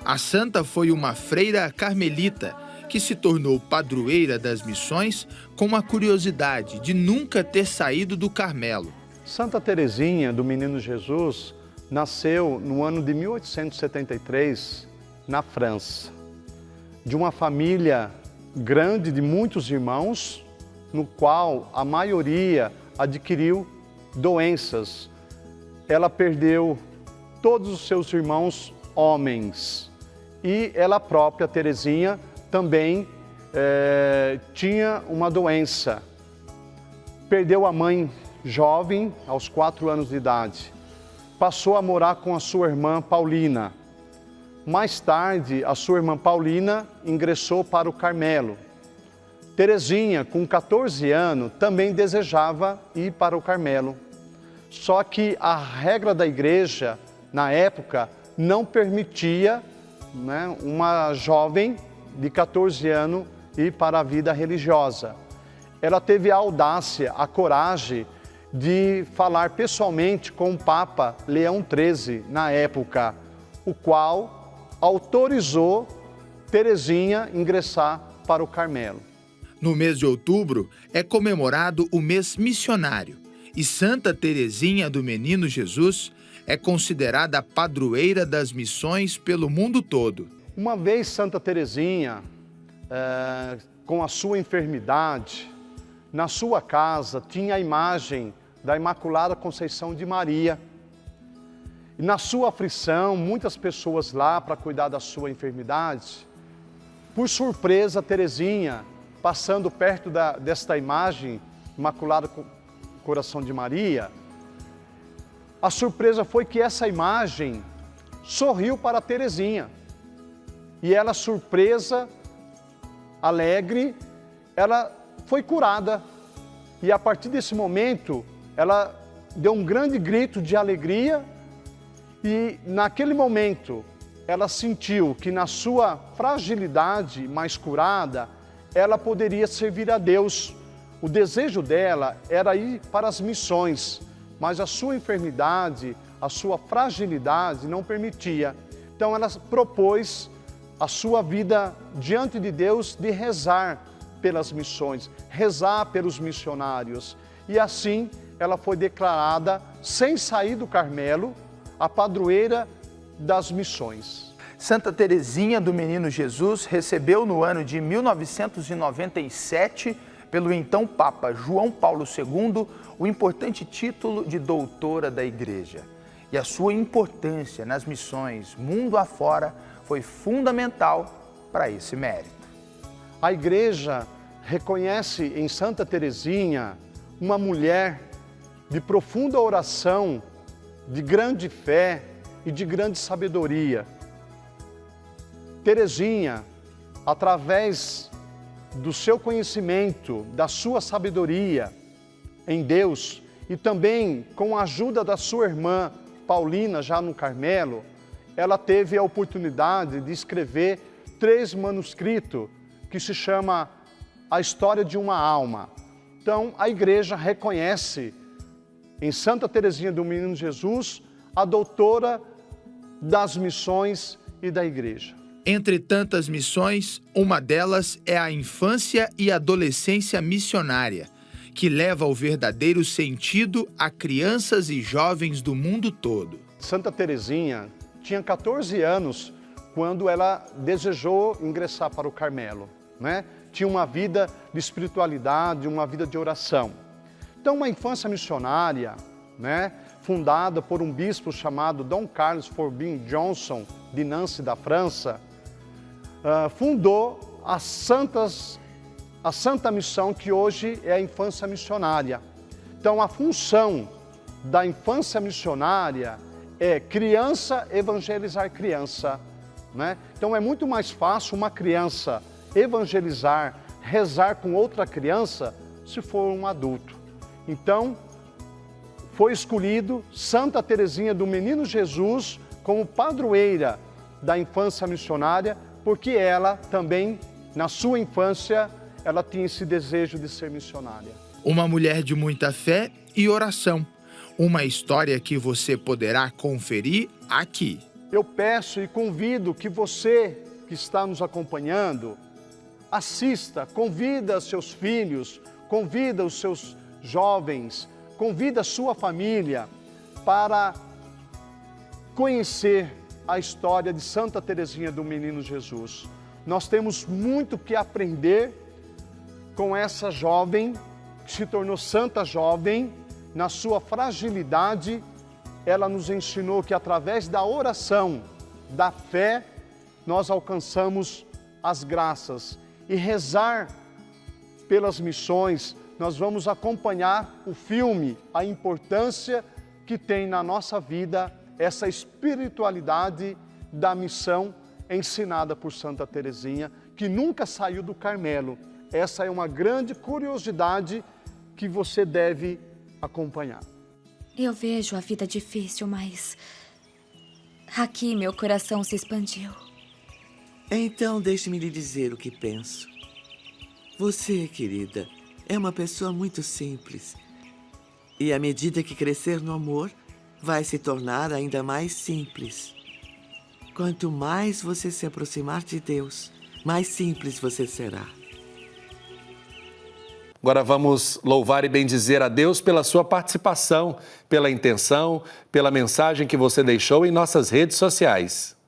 A santa foi uma freira carmelita que se tornou padroeira das missões com a curiosidade de nunca ter saído do Carmelo. Santa Teresinha do Menino Jesus nasceu no ano de 1873 na França, de uma família grande de muitos irmãos, no qual a maioria adquiriu doenças. Ela perdeu todos os seus irmãos homens e ela própria, Teresinha, também tinha uma doença. Perdeu a mãe jovem, aos 4 anos de idade. Passou a morar com a sua irmã Paulina. Mais tarde, a sua irmã Paulina ingressou para o Carmelo. Teresinha, com 14 anos, também desejava ir para o Carmelo. Só que a regra da igreja, na época, não permitia, né, uma jovem de 14 anos ir para a vida religiosa. Ela teve a audácia, a coragem de falar pessoalmente com o Papa Leão XIII, na época, o qual autorizou Teresinha ingressar para o Carmelo. No mês de outubro é comemorado o mês missionário e Santa Teresinha do Menino Jesus é considerada a padroeira das missões pelo mundo todo. Uma vez Santa Teresinha, com a sua enfermidade, na sua casa tinha a imagem da Imaculada Conceição de Maria. E na sua aflição, muitas pessoas lá para cuidar da sua enfermidade, por surpresa, Teresinha, passando perto desta imagem, Imaculada Coração de Maria, a surpresa foi que essa imagem sorriu para Teresinha. E ela, surpresa, alegre, ela foi curada. E a partir desse momento, ela deu um grande grito de alegria e naquele momento ela sentiu que na sua fragilidade mais curada, ela poderia servir a Deus. O desejo dela era ir para as missões, mas a sua enfermidade, a sua fragilidade não permitia. Então ela propôs a sua vida diante de Deus de rezar pelas missões, rezar pelos missionários. E assim ela foi declarada, sem sair do Carmelo, a padroeira das missões. Santa Teresinha do Menino Jesus recebeu no ano de 1997, pelo então Papa João Paulo II, o importante título de doutora da Igreja. E a sua importância nas missões mundo afora foi fundamental para esse mérito. A Igreja reconhece em Santa Teresinha uma mulher de profunda oração, de grande fé e de grande sabedoria. Teresinha, através do seu conhecimento, da sua sabedoria em Deus e também com a ajuda da sua irmã Paulina, já no Carmelo, ela teve a oportunidade de escrever 3 manuscritos que se chama A História de uma Alma. Então, a igreja reconhece em Santa Teresinha do Menino Jesus a doutora das missões e da igreja. Entre tantas missões, uma delas é a infância e adolescência missionária, que leva o verdadeiro sentido a crianças e jovens do mundo todo. Santa Teresinha tinha 14 anos quando ela desejou ingressar para o Carmelo, né? Tinha uma vida de espiritualidade, uma vida de oração. Então, uma infância missionária, né? Fundada por um bispo chamado Dom Carlos Forbin Johnson, de Nancy, da França, fundou a Santa Missão, que hoje é a infância missionária. Então, a função da infância missionária é criança evangelizar criança, né? Então, é muito mais fácil uma criança evangelizar, rezar com outra criança, se for um adulto. Então, foi escolhido Santa Teresinha do Menino Jesus como padroeira da infância missionária, porque ela também, na sua infância, ela tinha esse desejo de ser missionária. Uma mulher de muita fé e oração. Uma história que você poderá conferir aqui. Eu peço e convido que você que está nos acompanhando, assista, convida seus filhos, convida os seus jovens, convida a sua família para conhecer a história de Santa Teresinha do Menino Jesus. Nós temos muito que aprender com essa jovem, que se tornou santa jovem. Na sua fragilidade, ela nos ensinou que através da oração, da fé, nós alcançamos as graças. E rezar pelas missões, nós vamos acompanhar o filme, a importância que tem na nossa vida essa espiritualidade da missão ensinada por Santa Teresinha, que nunca saiu do Carmelo. Essa é uma grande curiosidade que você deve acompanhar. Eu vejo a vida difícil, mas aqui meu coração se expandiu. Então, deixe-me lhe dizer o que penso. Você, querida, é uma pessoa muito simples. E à medida que crescer no amor, vai se tornar ainda mais simples. Quanto mais você se aproximar de Deus, mais simples você será. Agora vamos louvar e bendizer a Deus pela sua participação, pela intenção, pela mensagem que você deixou em nossas redes sociais.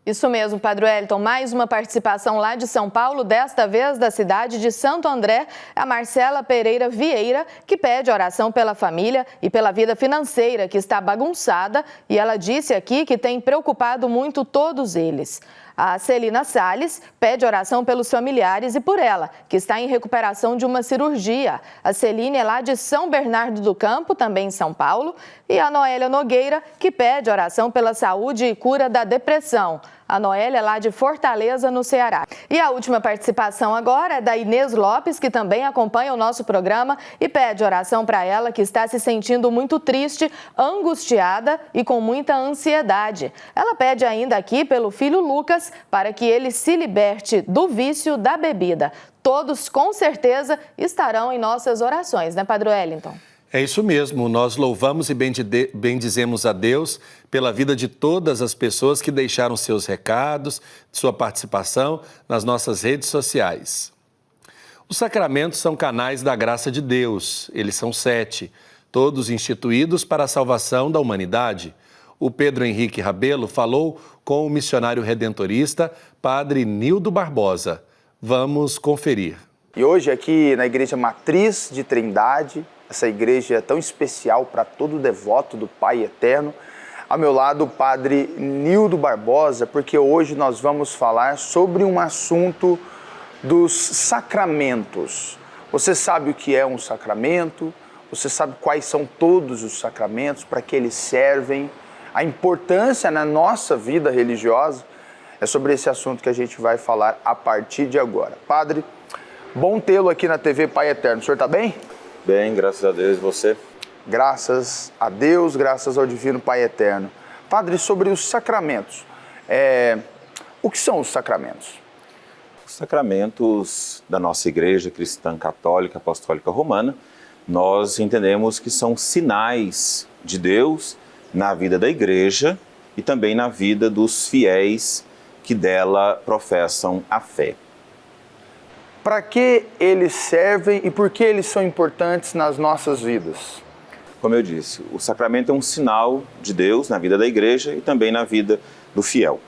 Isso mesmo, Padre Wellington, mais uma participação lá de São Paulo, desta vez da cidade de Santo André, a Marcela Pereira Vieira, que pede oração pela família e pela vida financeira, que está bagunçada, e ela disse aqui que tem preocupado muito todos eles. A Celina Salles pede oração pelos familiares e por ela, que está em recuperação de uma cirurgia. A Celine é lá de São Bernardo do Campo, também em São Paulo. E a Noélia Nogueira, que pede oração pela saúde e cura da depressão. A Noélia é lá de Fortaleza, no Ceará. E a última participação agora é da Inês Lopes, que também acompanha o nosso programa e pede oração para ela, que está se sentindo muito triste, angustiada e com muita ansiedade. Ela pede ainda aqui pelo filho Lucas, para que ele se liberte do vício da bebida. Todos, com certeza, estarão em nossas orações, né, Padre Wellington? É isso mesmo, nós louvamos e bendizemos a Deus pela vida de todas as pessoas que deixaram seus recados, sua participação nas nossas redes sociais. Os sacramentos são canais da graça de Deus, eles são 7, todos instituídos para a salvação da humanidade. O Pedro Henrique Rabelo falou com o missionário redentorista, Padre Nildo Barbosa. Vamos conferir. E hoje aqui na Igreja Matriz de Trindade, essa igreja tão especial para todo devoto do Pai Eterno, ao meu lado o Padre Nildo Barbosa, porque hoje nós vamos falar sobre um assunto dos sacramentos. Você sabe o que é um sacramento? Você sabe quais são todos os sacramentos, para que eles servem? A importância na nossa vida religiosa. É sobre esse assunto que a gente vai falar a partir de agora. Padre, bom tê-lo aqui na TV Pai Eterno. O senhor está bem? Bem, graças a Deus. E você? Graças a Deus, graças ao Divino Pai Eterno. Padre, sobre os sacramentos. O que são os sacramentos? Os sacramentos da nossa Igreja Cristã Católica Apostólica Romana, nós entendemos que são sinais de Deus na vida da Igreja e também na vida dos fiéis que dela professam a fé. Para que eles servem e por que eles são importantes nas nossas vidas? Como eu disse, o sacramento é um sinal de Deus na vida da Igreja e também na vida do fiel.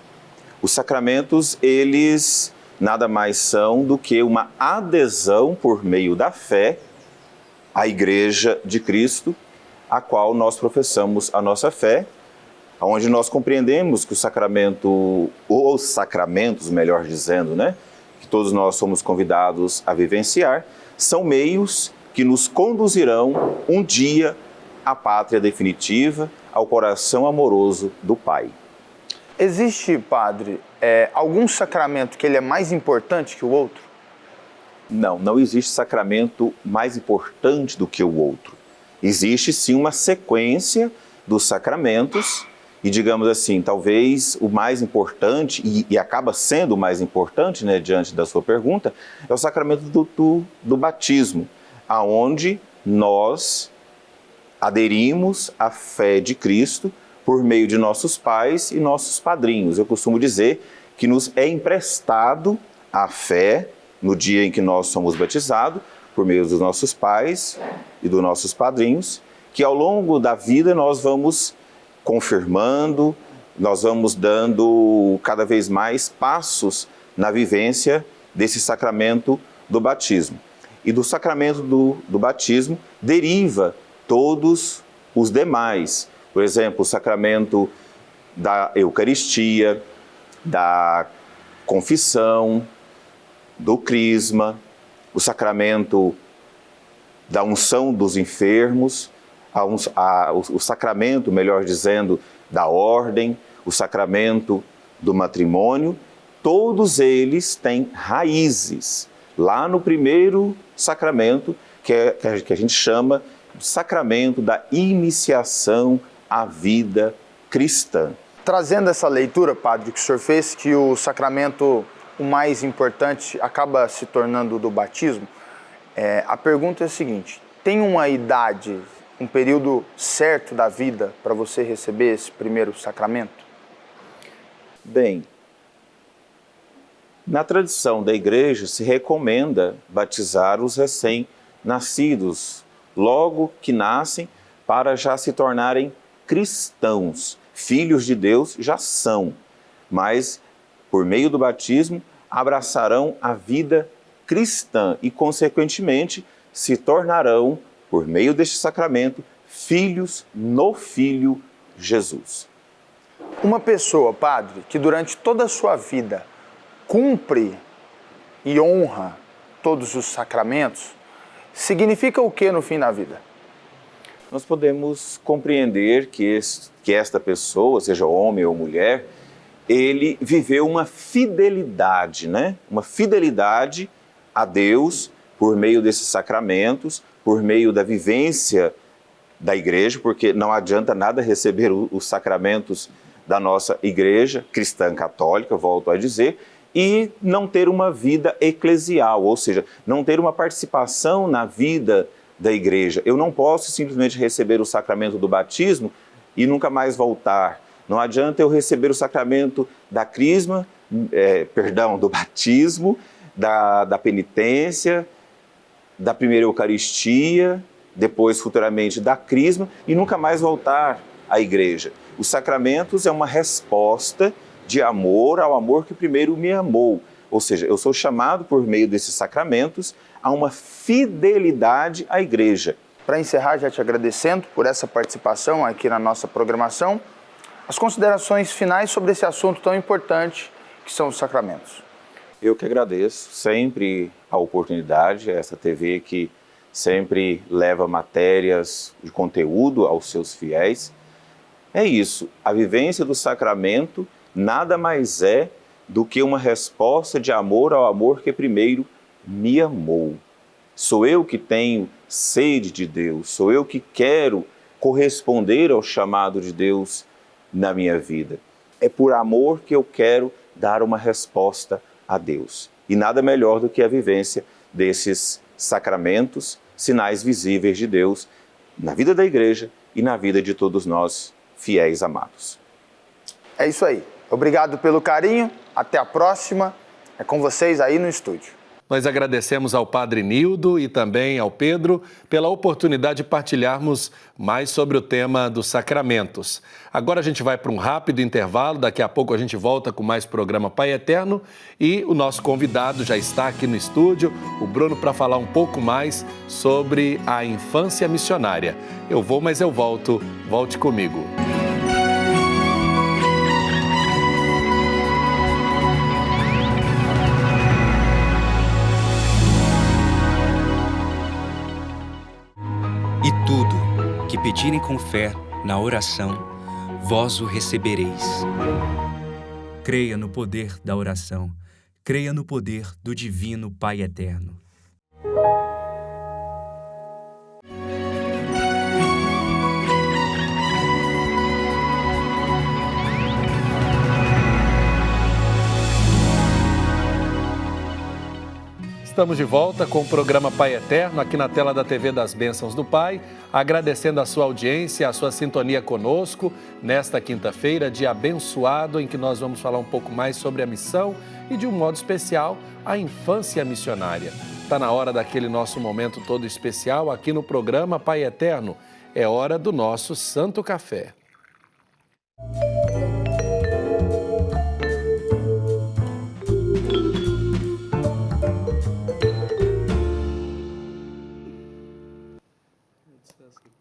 Os sacramentos, eles nada mais são do que uma adesão por meio da fé à Igreja de Cristo, a qual nós professamos a nossa fé, onde nós compreendemos que o sacramento, ou os sacramentos, melhor dizendo, né, que todos nós somos convidados a vivenciar, são meios que nos conduzirão um dia à pátria definitiva, ao coração amoroso do Pai. Existe, Padre, algum sacramento que ele é mais importante que o outro? Não existe sacramento mais importante do que o outro. Existe sim uma sequência dos sacramentos e, digamos assim, talvez o mais importante, e acaba sendo o mais importante, né, diante da sua pergunta, é o sacramento do batismo, aonde nós aderimos à fé de Cristo por meio de nossos pais e nossos padrinhos. Eu costumo dizer que nos é emprestado a fé no dia em que nós somos batizados, por meio dos nossos pais e dos nossos padrinhos, que ao longo da vida nós vamos confirmando, nós vamos dando cada vez mais passos na vivência desse sacramento do batismo. E do sacramento do batismo deriva todos os demais. Por exemplo, o sacramento da Eucaristia, da confissão, do crisma, o sacramento da unção dos enfermos, o sacramento, melhor dizendo, da ordem, o sacramento do matrimônio, todos eles têm raízes lá no primeiro sacramento, que a gente chama de sacramento da iniciação à vida cristã. Trazendo essa leitura, Padre, que o senhor fez, que o sacramento, o mais importante, acaba se tornando o do batismo, a pergunta é a seguinte: tem uma idade, um período certo da vida para você receber esse primeiro sacramento? Bem, na tradição da Igreja se recomenda batizar os recém-nascidos, logo que nascem, para já se tornarem cristãos. Filhos de Deus já são, mas por meio do batismo abraçarão a vida cristã e, consequentemente, se tornarão, por meio deste sacramento, filhos no Filho Jesus. Uma pessoa, Padre, que durante toda a sua vida cumpre e honra todos os sacramentos, significa o que no fim da vida? Nós podemos compreender que esta pessoa, seja homem ou mulher, ele viveu uma fidelidade, né? Uma fidelidade a Deus por meio desses sacramentos, por meio da vivência da Igreja, porque não adianta nada receber os sacramentos da nossa Igreja cristã católica, volto a dizer, e não ter uma vida eclesial, ou seja, não ter uma participação na vida da Igreja. Eu não posso simplesmente receber o sacramento do batismo e nunca mais voltar. Não adianta eu receber o sacramento da crisma, do batismo, da penitência, da primeira Eucaristia, depois futuramente da crisma e nunca mais voltar à Igreja. Os sacramentos é uma resposta de amor ao amor que primeiro me amou. Ou seja, eu sou chamado por meio desses sacramentos a uma fidelidade à Igreja. Para encerrar, já te agradecendo por essa participação aqui na nossa programação, as considerações finais sobre esse assunto tão importante que são os sacramentos. Eu que agradeço sempre a oportunidade, essa TV que sempre leva matérias de conteúdo aos seus fiéis. É isso, a vivência do sacramento nada mais é do que uma resposta de amor ao amor que primeiro me amou. Sou eu que tenho sede de Deus, sou eu que quero corresponder ao chamado de Deus na minha vida. É por amor que eu quero dar uma resposta a Deus. E nada melhor do que a vivência desses sacramentos, sinais visíveis de Deus na vida da igreja e na vida de todos nós, fiéis amados. É isso aí. Obrigado pelo carinho. Até a próxima. É com vocês aí no estúdio. Nós agradecemos ao Padre Nildo e também ao Pedro pela oportunidade de partilharmos mais sobre o tema dos sacramentos. Agora a gente vai para um rápido intervalo, daqui a pouco a gente volta com mais programa Pai Eterno e o nosso convidado já está aqui no estúdio, o Bruno, para falar um pouco mais sobre a infância missionária. Eu vou, mas eu volto. Volte comigo. E tudo que pedirem com fé na oração, vós o recebereis. Creia no poder da oração. Creia no poder do Divino Pai Eterno. Estamos de volta com o programa Pai Eterno, aqui na tela da TV das Bênçãos do Pai, agradecendo a sua audiência, a sua sintonia conosco nesta quinta-feira, dia abençoado, em que nós vamos falar um pouco mais sobre a missão e, de um modo especial, a infância missionária. Está na hora daquele nosso momento todo especial aqui no programa Pai Eterno. É hora do nosso Santo Café.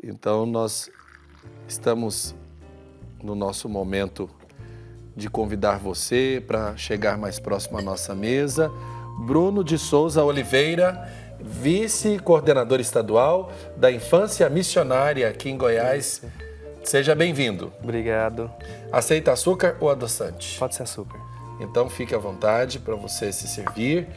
Então, nós estamos no nosso momento de convidar você para chegar mais próximo à nossa mesa. Bruno de Souza Oliveira, vice-coordenador estadual da Infância Missionária aqui em Goiás. Seja bem-vindo. Obrigado. Aceita açúcar ou adoçante? Pode ser açúcar. Então, fique à vontade para você se servir.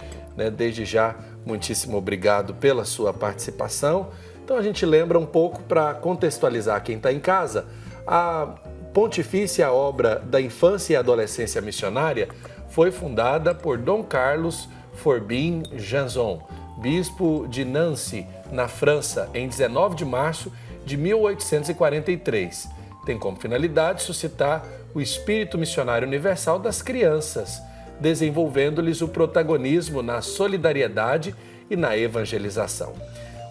Desde já, muitíssimo obrigado pela sua participação. Então a gente lembra um pouco para contextualizar quem está em casa. A Pontifícia Obra da Infância e Adolescência Missionária foi fundada por Dom Carlos Forbin Janson, bispo de Nancy, na França, em 19 de março de 1843. Tem como finalidade suscitar o espírito missionário universal das crianças, desenvolvendo-lhes o protagonismo na solidariedade e na evangelização.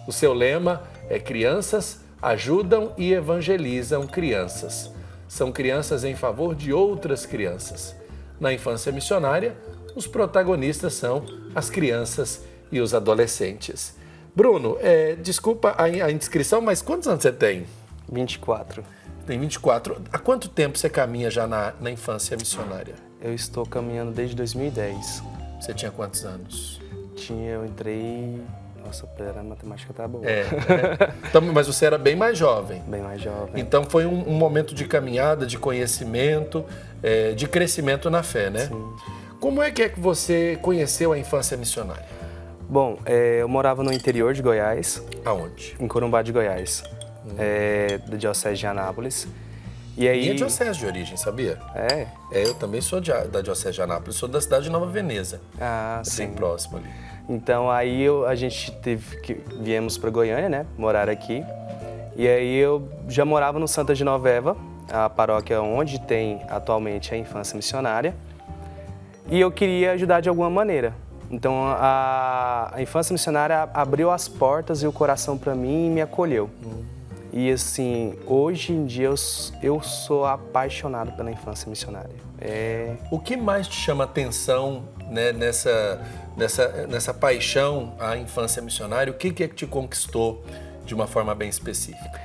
O seu lema é Crianças ajudam e evangelizam crianças. São crianças em favor de outras crianças. Na infância missionária, os protagonistas são as crianças e os adolescentes. Bruno, desculpa a indiscrição, mas quantos anos você tem? 24. Tem 24. Há quanto tempo você caminha já na infância missionária? Eu estou caminhando desde 2010. Você tinha quantos anos? Eu entrei... Nossa, a matemática tá boa. Então, mas você era bem mais jovem. Bem mais jovem. Então foi um momento de caminhada, de conhecimento, de crescimento na fé, né? Sim. Como é que você conheceu a infância missionária? Bom, eu morava no interior de Goiás. Aonde? Em Corumbá de Goiás, da Diocese de Anápolis. E aí... Minha diocese de origem, sabia? Eu também sou da Diocese de Anápolis, sou da cidade de Nova Veneza. Sim. Bem próximo ali. Então aí a gente viemos para Goiânia, né, morar aqui. E aí eu já morava no Santa Genoveva, a paróquia onde tem atualmente a infância missionária. E eu queria ajudar de alguma maneira. Então a infância missionária abriu as portas e o coração para mim e me acolheu. E assim, hoje em dia eu sou apaixonado pela infância missionária. O que mais te chama atenção, né, nessa paixão à infância missionária? O que é que te conquistou de uma forma bem específica?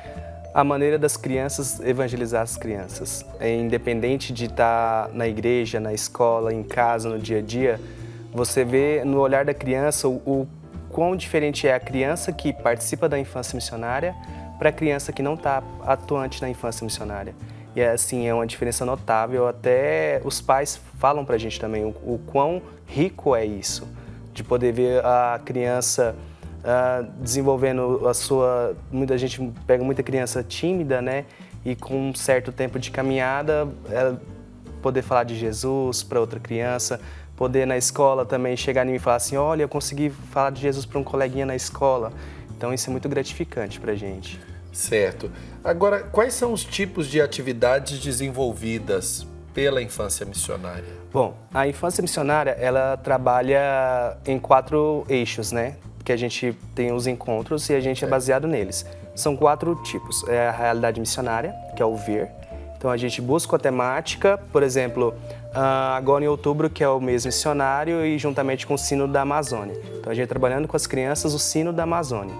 A maneira das crianças evangelizar as crianças. Independente de estar na igreja, na escola, em casa, no dia a dia, você vê no olhar da criança o quão diferente é a criança que participa da infância missionária para a criança que não está atuante na infância missionária. E assim, é uma diferença notável, até os pais falam pra gente também o quão rico é isso, de poder ver a criança desenvolvendo a sua... Muita gente pega muita criança tímida, né? E com um certo tempo de caminhada, poder falar de Jesus para outra criança, poder na escola também chegar em mim e falar assim, olha, eu consegui falar de Jesus para um coleguinha na escola. Então isso é muito gratificante pra gente. Certo. Agora, quais são os tipos de atividades desenvolvidas pela infância missionária? Bom, a infância missionária, ela trabalha em 4 eixos, né? Que a gente tem os encontros e a gente é baseado neles. São 4 tipos. É a realidade missionária, que é o ver. Então a gente busca a temática, por exemplo, agora em outubro, que é o mês missionário, e juntamente com o Sino da Amazônia. Então a gente trabalhando com as crianças o Sino da Amazônia.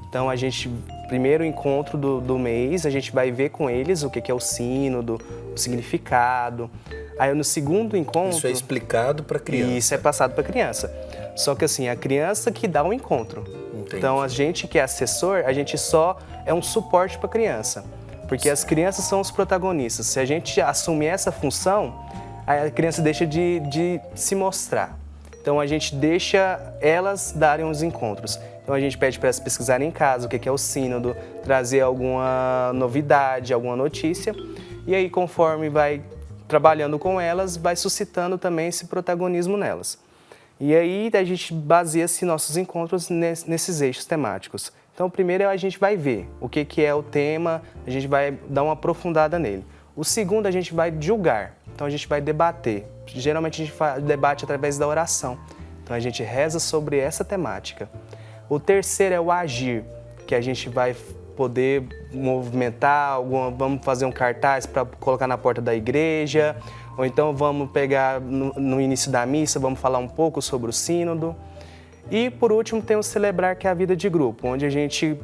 Então a gente, primeiro encontro do mês, a gente vai ver com eles o que é o sínodo, o significado. Aí no segundo encontro... Isso é explicado para a criança. Isso é passado para a criança. Só que assim, a criança que dá o encontro. Entendi. Então a gente que é assessor, a gente só é um suporte para a criança. Porque as crianças são os protagonistas. Se a gente assumir essa função, a criança deixa de se mostrar. Então a gente deixa elas darem os encontros. Então a gente pede para elas pesquisarem em casa o que é o sínodo, trazer alguma novidade, alguma notícia. E aí, conforme vai trabalhando com elas, vai suscitando também esse protagonismo nelas. E aí a gente baseia-se nossos encontros nesses eixos temáticos. Então, primeiro a gente vai ver o que é o tema, a gente vai dar uma aprofundada nele. O segundo, a gente vai julgar, então a gente vai debater. Geralmente a gente debate através da oração, então a gente reza sobre essa temática. O terceiro é o agir, que a gente vai poder movimentar, vamos fazer um cartaz para colocar na porta da igreja, ou então vamos pegar no início da missa, vamos falar um pouco sobre o sínodo. E por último tem o celebrar, que é a vida de grupo, onde a gente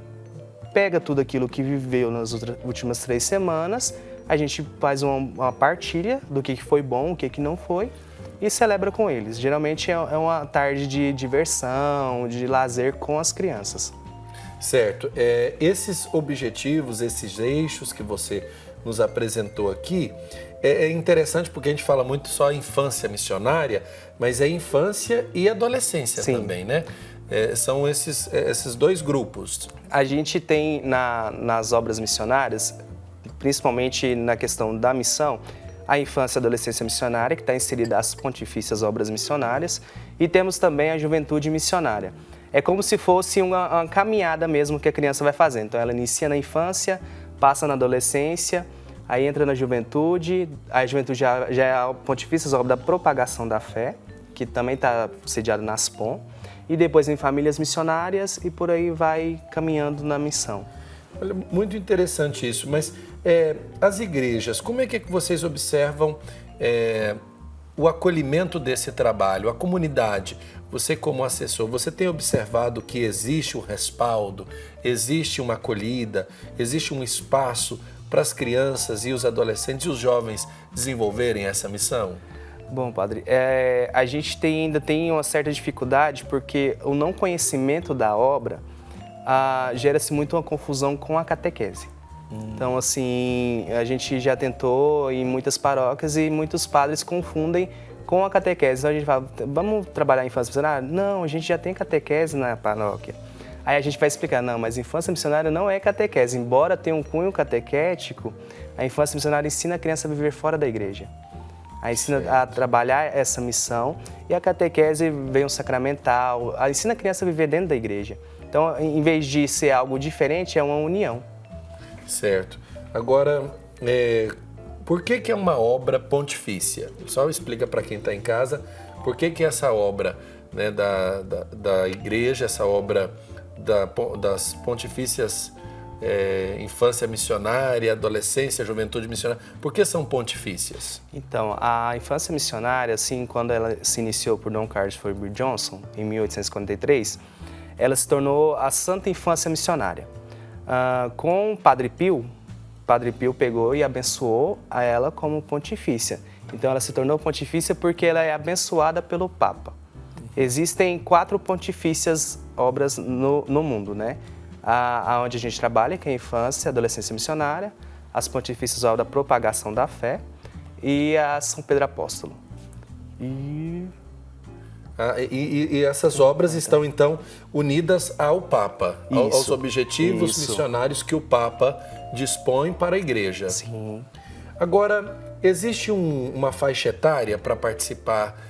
pega tudo aquilo que viveu nas últimas 3 semanas, a gente faz uma partilha do que foi bom, o que não foi, e celebra com eles. Geralmente é uma tarde de diversão, de lazer com as crianças. Certo. Esses objetivos, esses eixos que você nos apresentou aqui, é interessante porque a gente fala muito só infância missionária, mas é infância e adolescência também, né? São esses 2 grupos. A gente tem nas obras missionárias, principalmente na questão da missão, a infância e adolescência missionária, que está inserida às pontifícias obras missionárias, e temos também a juventude missionária. É como se fosse uma caminhada mesmo que a criança vai fazendo. Então ela inicia na infância, passa na adolescência, aí entra na juventude, a juventude já é a pontifícias obra da propagação da fé, que também está sediada na ASPOM, e depois em famílias missionárias e por aí vai caminhando na missão. Olha, muito interessante isso, mas as igrejas, como é que vocês observam o acolhimento desse trabalho, a comunidade? Você como assessor, você tem observado que existe um respaldo, existe uma acolhida, existe um espaço para as crianças e os adolescentes e os jovens desenvolverem essa missão? Bom, padre, a gente ainda tem uma certa dificuldade porque o não conhecimento da obra gera-se muito uma confusão com a catequese. Então, assim, a gente já tentou em muitas paróquias e muitos padres confundem com a catequese. Então a gente fala, vamos trabalhar a infância missionária? Não, a gente já tem catequese na paróquia. Aí a gente vai explicar, não, mas infância missionária não é catequese. Embora tenha um cunho catequético, a infância missionária ensina a criança a viver fora da igreja. Aí ensina a trabalhar essa missão, e a catequese vem o sacramental, ensina a criança a viver dentro da igreja. Então, em vez de ser algo diferente, é uma união. Certo. Agora, por que é uma obra pontifícia? Só explica para quem está em casa por que essa obra, né, da igreja, essa obra das pontifícias infância missionária, adolescência, juventude missionária, por que são pontifícias? Então, a infância missionária, assim, quando ela se iniciou por Dom Carlos Forbes Johnson, em 1843, ela se tornou a Santa Infância Missionária. Com o Padre Pio pegou e abençoou a ela como pontifícia. Então ela se tornou pontifícia porque ela é abençoada pelo Papa. Existem 4 pontifícias obras no mundo, né? Onde a gente trabalha, que é a infância e adolescência missionária, as Pontifícias Obras da Propagação da Fé e a São Pedro Apóstolo. E essas obras estão, então, unidas ao Papa, aos objetivos missionários que o Papa dispõe para a Igreja. Sim. Agora, existe uma faixa etária para participar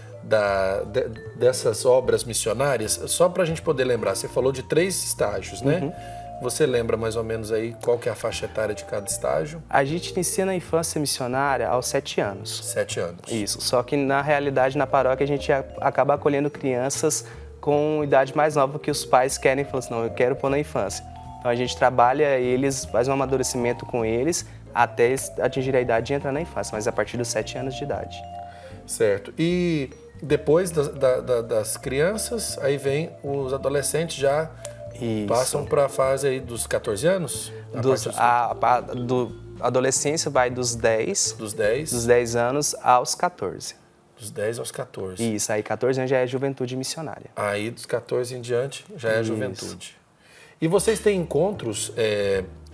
dessas obras missionárias? Só para a gente poder lembrar, você falou de 3 estágios, né? Você lembra mais ou menos aí qual que é a faixa etária de cada estágio? A gente inicia na infância missionária aos 7 anos. 7 anos. Isso, só que na realidade na paróquia a gente acaba acolhendo crianças com idade mais nova que os pais querem, falam assim, não, eu quero pôr na infância. Então a gente trabalha eles, faz um amadurecimento com eles até atingir a idade de entrar na infância, mas a partir dos 7 anos de idade. Certo. E depois das crianças, aí vem os adolescentes já... Passam para a fase aí dos 14 anos? Adolescência vai dos 10 anos aos 14. Dos 10 aos 14. Isso, aí 14 anos já é juventude missionária. Aí dos 14 em diante já é juventude. E vocês têm encontros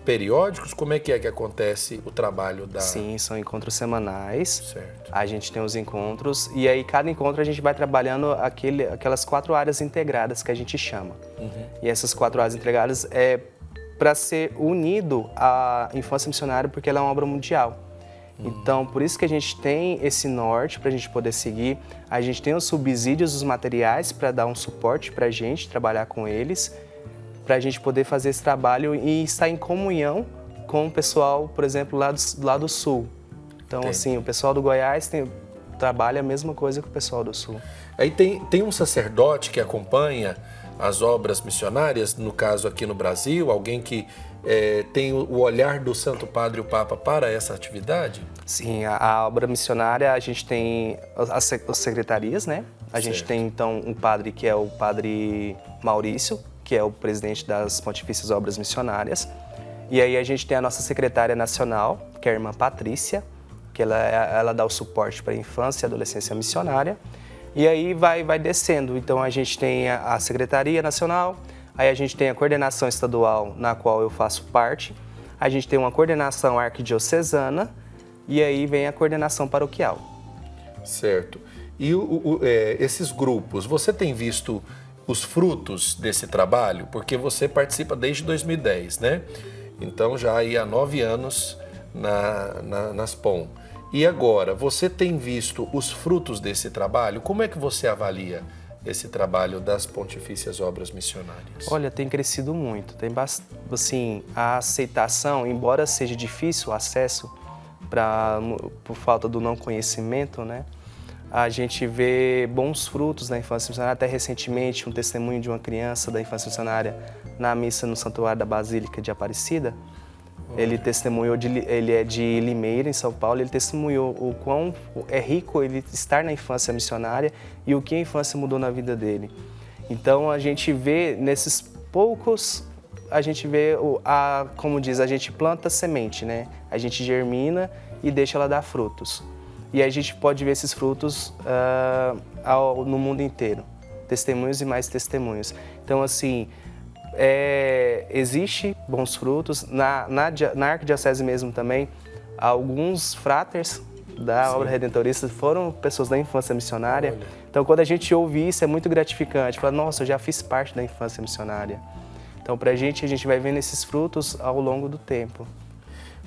periódicos? Como é que acontece o trabalho da... Sim, são encontros semanais. Certo. A gente tem os encontros e aí cada encontro a gente vai trabalhando aquelas 4 áreas integradas que a gente chama. E essas 4 áreas integradas é para ser unido à infância missionária porque ela é uma obra mundial. Então, por isso que a gente tem esse norte para a gente poder seguir. A gente tem os subsídios, os materiais para dar um suporte para a gente, trabalhar com eles, para a gente poder fazer esse trabalho e estar em comunhão com o pessoal, por exemplo, lá do Sul. Então, assim, o pessoal do Goiás trabalha a mesma coisa que o pessoal do Sul. Aí tem um sacerdote que acompanha as obras missionárias, no caso aqui no Brasil, alguém que tem o olhar do Santo Padre e o Papa para essa atividade? Sim, a obra missionária, a gente tem as secretarias, né? A gente tem, então, um padre que é o Padre Maurício, que é o presidente das Pontifícias Obras Missionárias. E aí a gente tem a nossa secretária nacional, que é a irmã Patrícia, que ela dá o suporte para a infância e adolescência missionária. E aí vai descendo. Então a gente tem a Secretaria Nacional, aí a gente tem a coordenação estadual, na qual eu faço parte. A gente tem uma coordenação arquidiocesana e aí vem a coordenação paroquial. Certo. E esses grupos, você tem visto os frutos desse trabalho? Porque você participa desde 2010, né? Então já aí há 9 anos nas POM. E agora, você tem visto os frutos desse trabalho? Como é que você avalia esse trabalho das Pontifícias Obras Missionárias? Olha, tem crescido muito. Tem assim, a aceitação, embora seja difícil o acesso por falta do não conhecimento, né? A gente vê bons frutos da infância missionária. Até recentemente, um testemunho de uma criança da infância missionária na missa no Santuário da Basílica de Aparecida. Ele testemunhou, ele é de Limeira, em São Paulo, ele testemunhou o quão é rico ele estar na infância missionária e o que a infância mudou na vida dele. Então, a gente vê nesses poucos, a gente vê, como diz, a gente planta semente, né? A gente germina e deixa ela dar frutos. E a gente pode ver esses frutos no mundo inteiro. Testemunhos e mais testemunhos. Então, assim, existe bons frutos. Na Arquidiocese mesmo também, alguns fráteres da obra redentorista foram pessoas da infância missionária. Olha. Então, quando a gente ouve isso, é muito gratificante. Fala, nossa, eu já fiz parte da infância missionária. Então, pra gente, a gente vai vendo esses frutos ao longo do tempo.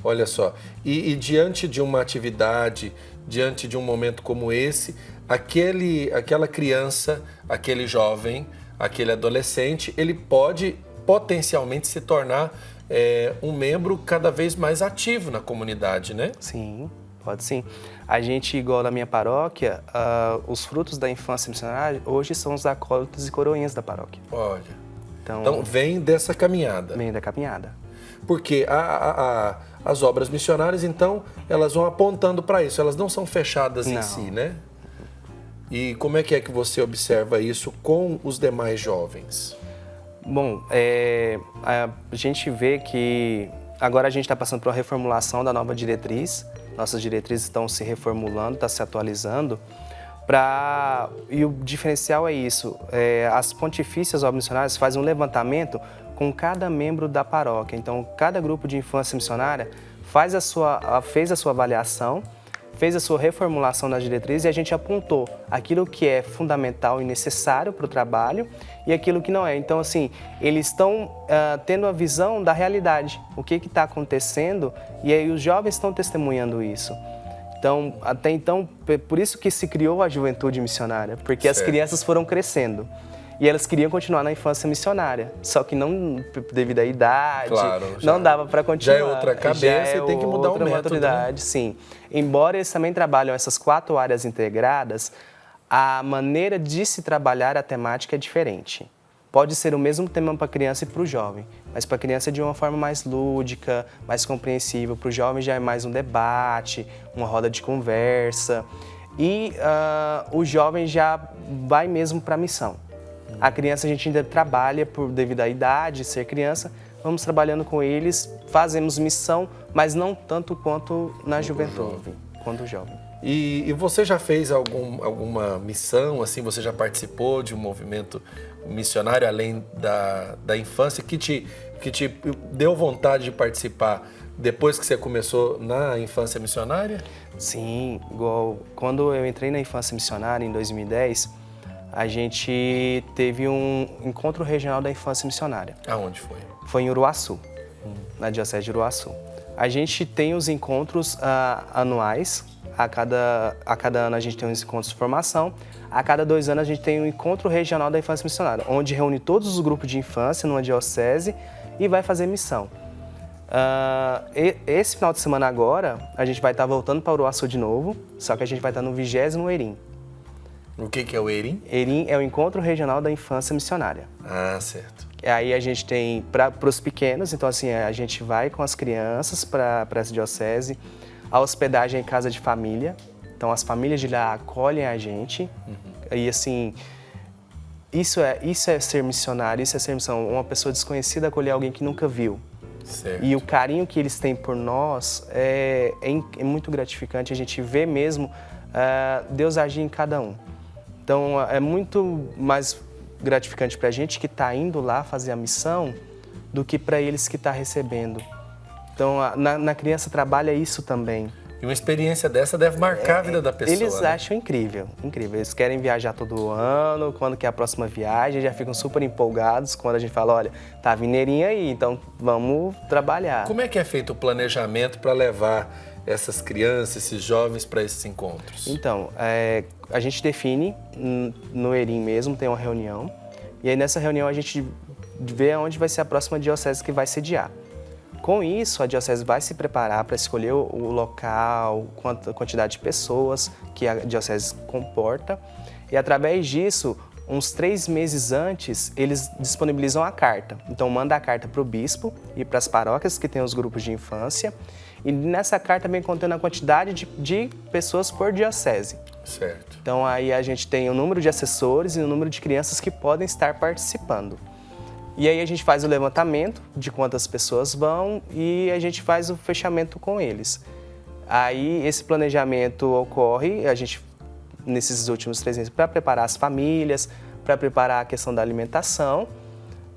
Olha só, e diante de uma atividade, diante de um momento como esse, aquela criança, aquele jovem, aquele adolescente, ele pode potencialmente se tornar um membro cada vez mais ativo na comunidade, né? Sim, pode sim. A gente, igual na minha paróquia, os frutos da infância missionária hoje são os acólitos e coroinhas da paróquia. Olha, então vem dessa caminhada. Vem da caminhada. Porque as obras missionárias, então, elas vão apontando para isso, elas não são fechadas em si, né? E como é que você observa isso com os demais jovens? Bom, a gente vê que agora a gente está passando por uma reformulação da nova diretriz, nossas diretrizes estão se reformulando, estão se atualizando, e o diferencial é isso, as Pontifícias Obras Missionárias fazem um levantamento com cada membro da paróquia. Então, cada grupo de infância missionária fez a sua avaliação, fez a sua reformulação nas diretrizes e a gente apontou aquilo que é fundamental e necessário para o trabalho e aquilo que não é. Então, assim, eles estão tendo a visão da realidade, o que está acontecendo, e aí os jovens estão testemunhando isso. Então, até então, por isso que se criou a juventude missionária, porque as crianças foram crescendo. E elas queriam continuar na infância missionária, só que não, devido à idade, não dava para continuar. Já é outra cabeça e tem que mudar o método. Maturidade, sim. Embora eles também trabalham essas 4 áreas integradas, a maneira de se trabalhar a temática é diferente. Pode ser o mesmo tema para a criança e para o jovem, mas para a criança é de uma forma mais lúdica, mais compreensível. Para o jovem já é mais um debate, uma roda de conversa. E o jovem já vai mesmo para a missão. A criança a gente ainda trabalha devido à idade, ser criança, vamos trabalhando com eles, fazemos missão, mas não tanto quanto na juventude, quanto o jovem. E você já fez alguma missão, assim, você já participou de um movimento missionário além da infância que te deu vontade de participar depois que você começou na infância missionária? Sim, igual quando eu entrei na infância missionária em 2010, a gente teve um encontro regional da infância missionária. Aonde foi? Foi em Uruaçu, na Diocese de Uruaçu. A gente tem os encontros anuais, a cada ano a gente tem uns encontros de formação, a cada 2 anos a gente tem um encontro regional da infância missionária, onde reúne todos os grupos de infância numa diocese e vai fazer missão. Esse final de semana agora, a gente vai estar voltando para Uruaçu de novo, só que a gente vai estar no 20º ERIM. O que é o ERIM? ERIM é o Encontro Regional da Infância Missionária. Ah, certo. Aí a gente tem para os pequenos, então assim, a gente vai com as crianças para essa diocese, a hospedagem é em casa de família, então as famílias de lá acolhem a gente, e assim, isso é ser missionário, isso é ser missão, uma pessoa desconhecida acolher alguém que nunca viu. Certo. E o carinho que eles têm por nós é muito gratificante, a gente vê mesmo Deus agir em cada um. Então, é muito mais gratificante para a gente que está indo lá fazer a missão do que para eles que estão recebendo. Então, na criança trabalha isso também. E uma experiência dessa deve marcar a vida da pessoa. Eles acham incrível, incrível. Eles querem viajar todo ano, quando que é a próxima viagem, já ficam super empolgados quando a gente fala, olha, tá vindo ERIM aí, então vamos trabalhar. Como é que é feito o planejamento para levar essas crianças, esses jovens para esses encontros? Então, a gente define no ERIM mesmo, tem uma reunião, e aí nessa reunião a gente vê onde vai ser a próxima diocese que vai sediar. Com isso, a diocese vai se preparar para escolher o local, a quantidade de pessoas que a diocese comporta, e através disso, uns 3 meses antes, eles disponibilizam a carta. Então, manda a carta para o bispo e para as paróquias que têm os grupos de infância, e nessa carta vem contendo a quantidade de pessoas por diocese. Certo. Então aí a gente tem o número de assessores e o número de crianças que podem estar participando. E aí a gente faz o levantamento de quantas pessoas vão e a gente faz o fechamento com eles. Aí esse planejamento ocorre, a gente, nesses últimos 3 meses, para preparar as famílias, para preparar a questão da alimentação,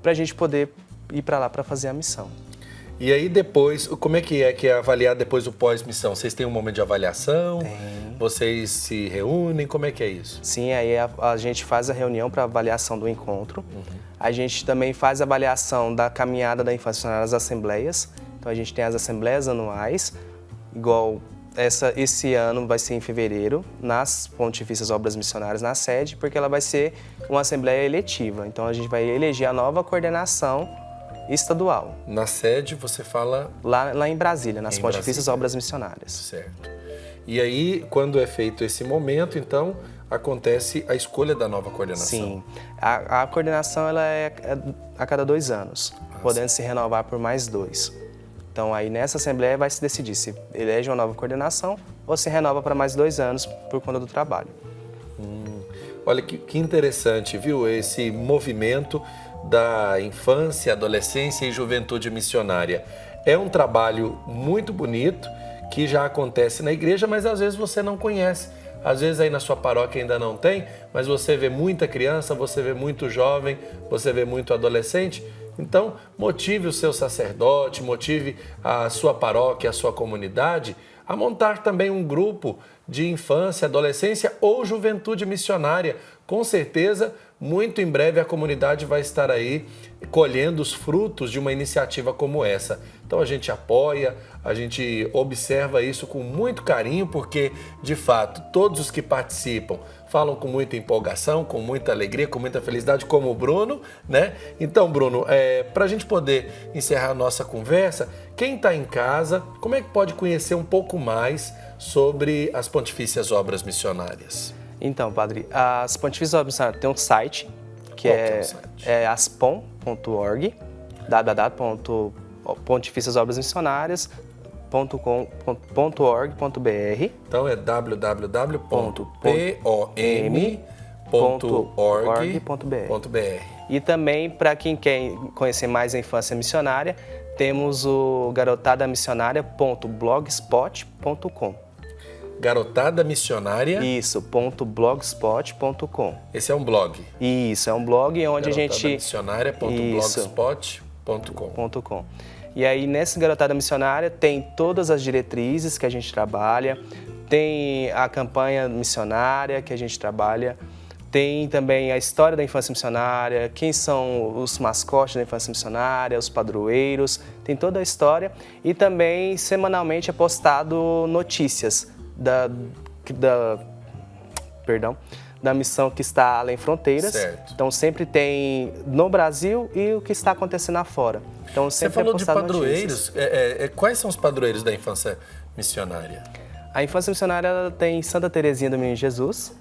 para a gente poder ir para lá para fazer a missão. E aí depois, como é que é avaliar depois o pós-missão? Vocês têm um momento de avaliação? Tem. Vocês se reúnem? Como é que é isso? Sim, aí a gente faz a reunião para avaliação do encontro. A gente também faz a avaliação da caminhada da infância nas assembleias. Então a gente tem as assembleias anuais, igual esse ano vai ser em fevereiro, nas Pontifícias Obras Missionárias, na sede, porque ela vai ser uma assembleia eletiva. Então a gente vai eleger a nova coordenação estadual. Na sede você fala? Lá em Brasília, nas Pontifícias Obras Missionárias. Certo. E aí, quando é feito esse momento, então, acontece a escolha da nova coordenação? Sim. A coordenação ela é a cada 2 anos, podendo se renovar por mais 2. Então, aí nessa assembleia vai se decidir se elege uma nova coordenação ou se renova para mais 2 anos por conta do trabalho. Olha que interessante, viu? Esse movimento da infância, adolescência e juventude missionária. É um trabalho muito bonito que já acontece na igreja, mas às vezes você não conhece. Às vezes aí na sua paróquia ainda não tem, mas você vê muita criança, você vê muito jovem, você vê muito adolescente Então, motive o seu sacerdote, motive a sua paróquia, a sua comunidade a montar também um grupo de infância, adolescência ou juventude missionária. Com certeza, muito em breve a comunidade vai estar aí colhendo os frutos de uma iniciativa como essa. Então a gente apoia, a gente observa isso com muito carinho, porque, de fato, todos os que participam falam com muita empolgação, com muita alegria, com muita felicidade, como o Bruno, né? Então, Bruno, para a gente poder encerrar a nossa conversa, quem está em casa, como é que pode conhecer um pouco mais sobre as Pontifícias Obras Missionárias? Então, padre, as Pontifícias Obras Missionárias tem um site, que é aspom.org, www.pontificiasobrasmissionarias.org.br. Então é www.pom.org.br. E também, para quem quer conhecer mais a infância missionária, temos o garotadamissionaria.blogspot.com. Garotada Missionária? Isso, .blogspot.com. Esse é um blog? Isso, é um blog onde a gente... Garotada.missionaria.blogspot.com. E aí, nesse Garotada Missionária, tem todas as diretrizes que a gente trabalha, tem a campanha missionária que a gente trabalha, tem também a história da infância missionária, quem são os mascotes da infância missionária, os padroeiros, tem toda a história. E também, semanalmente, é postado notícias da missão que está além fronteiras. Certo. Então sempre tem no Brasil e o que está acontecendo lá fora. Então, sempre você falou de padroeiros, quais são os padroeiros da infância missionária? A infância missionária tem Santa Terezinha do Menino Jesus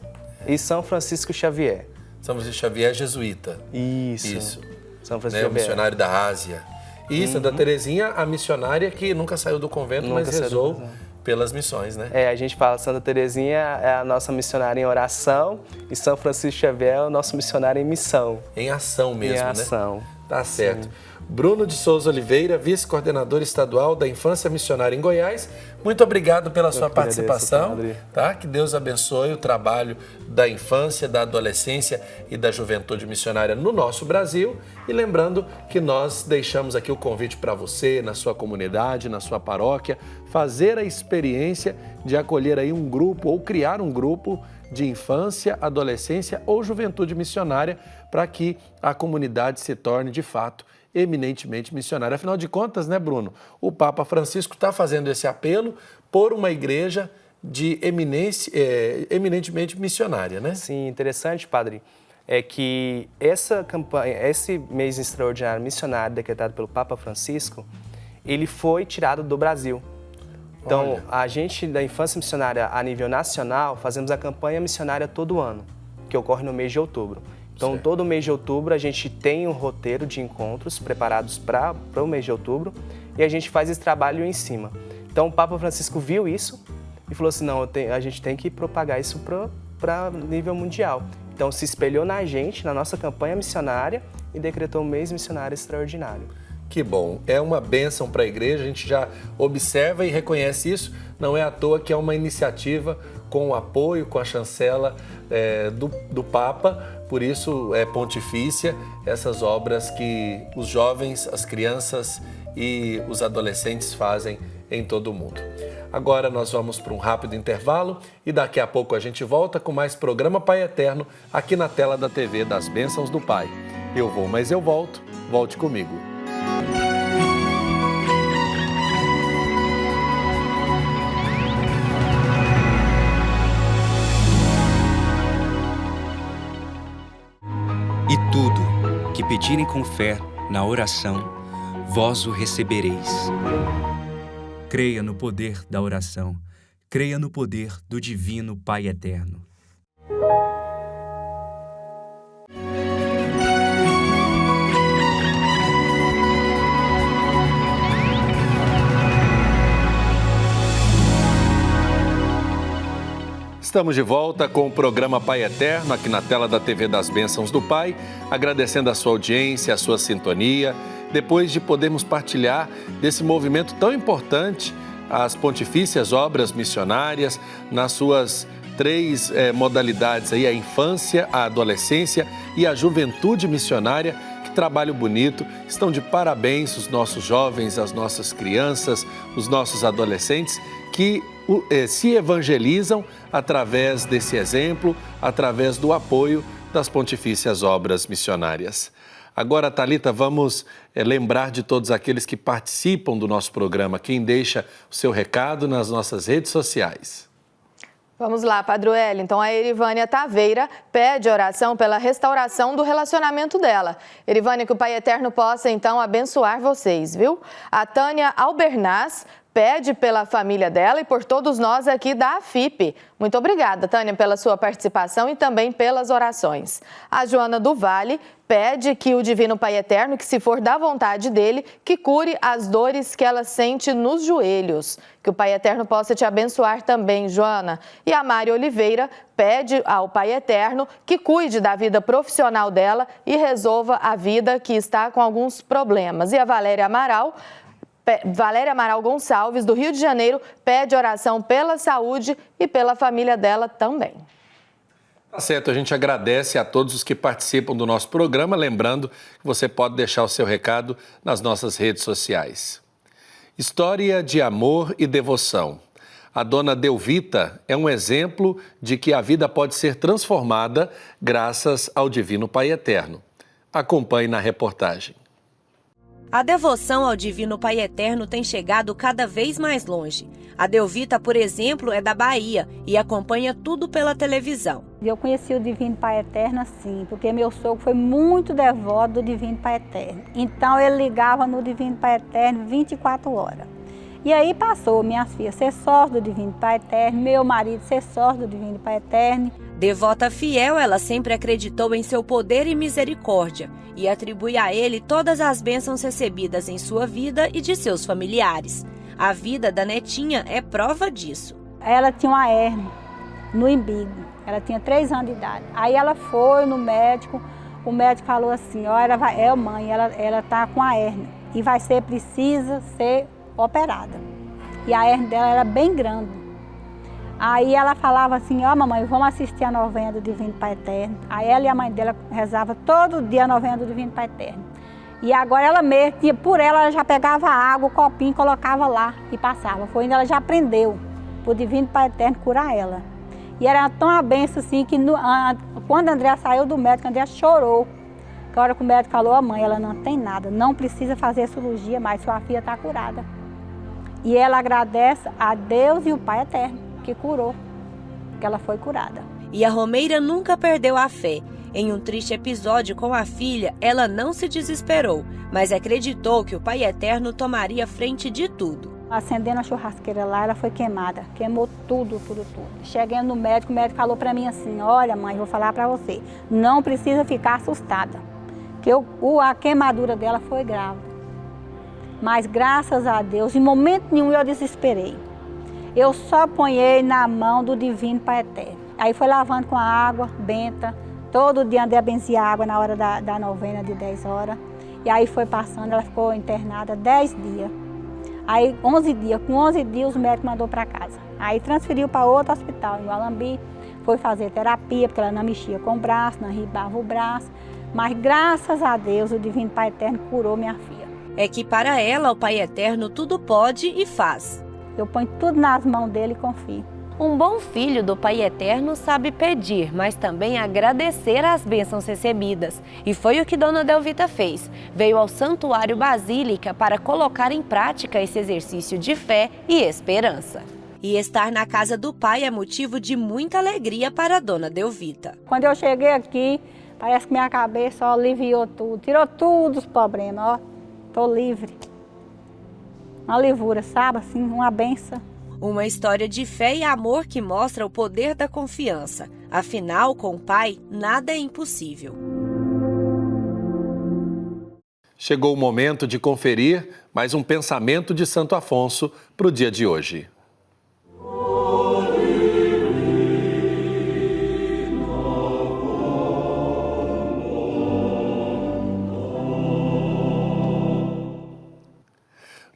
e São Francisco Xavier. São Francisco Xavier é jesuíta. Isso. São Francisco Xavier. O missionário da Ásia. E Santa Terezinha, a missionária que nunca saiu do convento, mas rezou pelas missões, né? A gente fala Santa Terezinha é a nossa missionária em oração e São Francisco Xavier é o nosso missionário em missão. Em ação mesmo, né? Em ação. Tá certo. Sim. Bruno de Souza Oliveira, vice-coordenador estadual da Infância Missionária em Goiás, muito obrigado pela sua participação. Tá? Que Deus abençoe o trabalho da infância, da adolescência e da juventude missionária no nosso Brasil. E lembrando que nós deixamos aqui o convite para você, na sua comunidade, na sua paróquia, fazer a experiência de acolher aí um grupo ou criar um grupo de infância, adolescência ou juventude missionária para que a comunidade se torne, de fato, eminentemente missionária. Afinal de contas, né, Bruno? O Papa Francisco está fazendo esse apelo por uma igreja de eminentemente missionária, né? Sim, interessante, padre, é que essa campanha, esse mês extraordinário missionário decretado pelo Papa Francisco, ele foi tirado do Brasil. Então, a gente da infância missionária a nível nacional fazemos a campanha missionária todo ano, que ocorre no mês de outubro. Então, todo mês de outubro, a gente tem um roteiro de encontros preparados para o mês de outubro e a gente faz esse trabalho em cima. Então, o Papa Francisco viu isso e falou assim, não, a gente tem que propagar isso para nível mundial. Então, se espelhou na gente, na nossa campanha missionária e decretou um mês missionário extraordinário. Que bom, é uma bênção para a igreja, a gente já observa e reconhece isso, não é à toa que é uma iniciativa com o apoio, com a chancela do Papa, por isso é pontifícia, essas obras que os jovens, as crianças e os adolescentes fazem em todo o mundo. Agora nós vamos para um rápido intervalo e daqui a pouco a gente volta com mais programa Pai Eterno aqui na tela da TV das Bênçãos do Pai. Eu vou, mas eu volto, volte comigo. E tudo que pedirem com fé na oração, vós o recebereis. Creia no poder da oração. Creia no poder do Divino Pai Eterno. Estamos de volta com o programa Pai Eterno, aqui na tela da TV das Bênçãos do Pai, agradecendo a sua audiência, a sua sintonia, depois de podermos partilhar desse movimento tão importante, as Pontifícias Obras Missionárias, nas suas três modalidades, aí, a infância, a adolescência e a juventude missionária, que trabalho bonito. Estão de parabéns os nossos jovens, as nossas crianças, os nossos adolescentes que se evangelizam através desse exemplo, através do apoio das Pontifícias Obras Missionárias. Agora, Thalita, vamos lembrar de todos aqueles que participam do nosso programa. Quem deixa o seu recado nas nossas redes sociais. Vamos lá, Padre Wellington. A Erivânia Taveira pede oração pela restauração do relacionamento dela. Erivânia, que o Pai Eterno possa, então, abençoar vocês, viu? A Tânia Albernaz pede pela família dela e por todos nós aqui da AFIP. Muito obrigada, Tânia, pela sua participação e também pelas orações. A Joana do Vale pede que o Divino Pai Eterno, que se for da vontade dele, que cure as dores que ela sente nos joelhos. Que o Pai Eterno possa te abençoar também, Joana. E a Mari Oliveira pede ao Pai Eterno que cuide da vida profissional dela e resolva a vida que está com alguns problemas. E a Valéria Amaral Gonçalves, do Rio de Janeiro, pede oração pela saúde e pela família dela também. Tá certo, a gente agradece a todos os que participam do nosso programa, lembrando que você pode deixar o seu recado nas nossas redes sociais. História de amor e devoção. A dona Delvita é um exemplo de que a vida pode ser transformada graças ao Divino Pai Eterno. Acompanhe na reportagem. A devoção ao Divino Pai Eterno tem chegado cada vez mais longe. A Delvita, por exemplo, é da Bahia e acompanha tudo pela televisão. Eu conheci o Divino Pai Eterno assim, porque meu sogro foi muito devoto do Divino Pai Eterno. Então ele ligava no Divino Pai Eterno 24 horas. E aí passou minhas filhas ser sócio do Divino Pai Eterno, meu marido ser sócio do Divino Pai Eterno. Devota fiel, ela sempre acreditou em seu poder e misericórdia e atribui a ele todas as bênçãos recebidas em sua vida e de seus familiares. A vida da netinha é prova disso. Ela tinha uma hérnia no umbigo, ela tinha 3 anos de idade. Aí ela foi no médico, o médico falou assim, olha, mãe, ela está com a hérnia e precisa ser operada. E a hérnia dela era bem grande. Aí ela falava assim, mamãe, vamos assistir a novena do Divino Pai Eterno. Aí ela e a mãe dela rezavam todo dia a novena do Divino Pai Eterno. E agora ela mesma, ela já pegava água, o copinho, colocava lá e passava. Foi onde ela já aprendeu para o Divino Pai Eterno curar ela. E era tão a benção assim que quando a Andréa saiu do médico, a Andréa chorou. Que a hora que o médico falou, mãe, ela não tem nada, não precisa fazer cirurgia, mas sua filha está curada. E ela agradece a Deus e o Pai Eterno que curou, que ela foi curada. E a Romeira nunca perdeu a fé. Em um triste episódio com a filha, ela não se desesperou, mas acreditou que o Pai Eterno tomaria frente de tudo. Acendendo a churrasqueira lá, ela foi queimada, queimou tudo. Cheguei no médico, o médico falou para mim assim, olha mãe, vou falar para você, não precisa ficar assustada, que a queimadura dela foi grave. Mas graças a Deus, em momento nenhum eu desesperei. Eu só ponhei na mão do Divino Pai Eterno. Aí foi lavando com a água benta. Todo dia andei a benzer a água na hora da novena de 10 horas. E aí foi passando, ela ficou internada 10 dias. Aí 11 dias, com 11 dias o médico mandou para casa. Aí transferiu para outro hospital, em Alambi. Foi fazer terapia, porque ela não mexia com o braço, não ribava o braço. Mas graças a Deus o Divino Pai Eterno curou minha filha. É que para ela o Pai Eterno tudo pode e faz. Eu ponho tudo nas mãos dele e confio. Um bom filho do Pai Eterno sabe pedir, mas também agradecer as bênçãos recebidas. E foi o que Dona Delvita fez. Veio ao Santuário Basílica para colocar em prática esse exercício de fé e esperança. E estar na casa do Pai é motivo de muita alegria para a Dona Delvita. Quando eu cheguei aqui, parece que minha cabeça aliviou tudo, tirou tudo os problemas, tô livre. Uma livura, sabe, assim, uma benção. Uma história de fé e amor que mostra o poder da confiança. Afinal, com o Pai, nada é impossível. Chegou o momento de conferir mais um pensamento de Santo Afonso para o dia de hoje.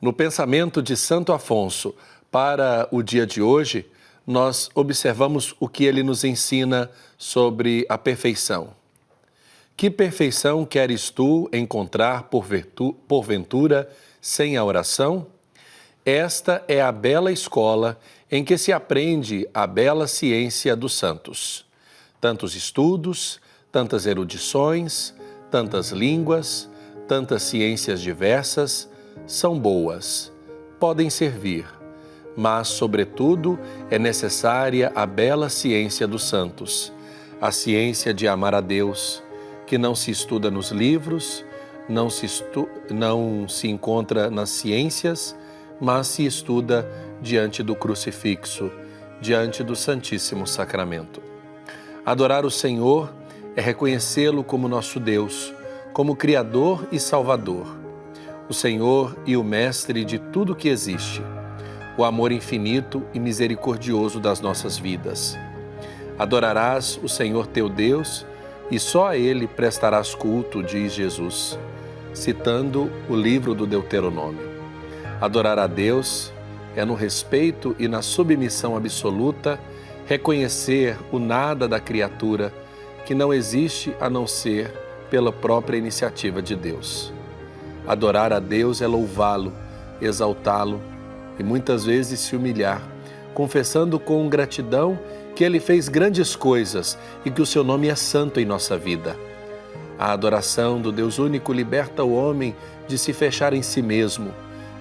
No pensamento de Santo Afonso para o dia de hoje, nós observamos o que ele nos ensina sobre a perfeição. Que perfeição queres tu encontrar porventura sem a oração? Esta é a bela escola em que se aprende a bela ciência dos santos. Tantos estudos, tantas erudições, tantas línguas, tantas ciências diversas, são boas, podem servir, mas, sobretudo, é necessária a bela ciência dos santos, a ciência de amar a Deus, que não se estuda nos livros, não se encontra nas ciências, mas se estuda diante do crucifixo, diante do Santíssimo Sacramento. Adorar o Senhor é reconhecê-lo como nosso Deus, como Criador e Salvador, o Senhor e o Mestre de tudo que existe, o amor infinito e misericordioso das nossas vidas. Adorarás o Senhor teu Deus e só a Ele prestarás culto, diz Jesus, citando o livro do Deuteronômio. Adorar a Deus é no respeito e na submissão absoluta reconhecer o nada da criatura que não existe a não ser pela própria iniciativa de Deus. Adorar a Deus é louvá-lo, exaltá-lo e muitas vezes se humilhar, confessando com gratidão que Ele fez grandes coisas e que o seu nome é santo em nossa vida. A adoração do Deus único liberta o homem de se fechar em si mesmo,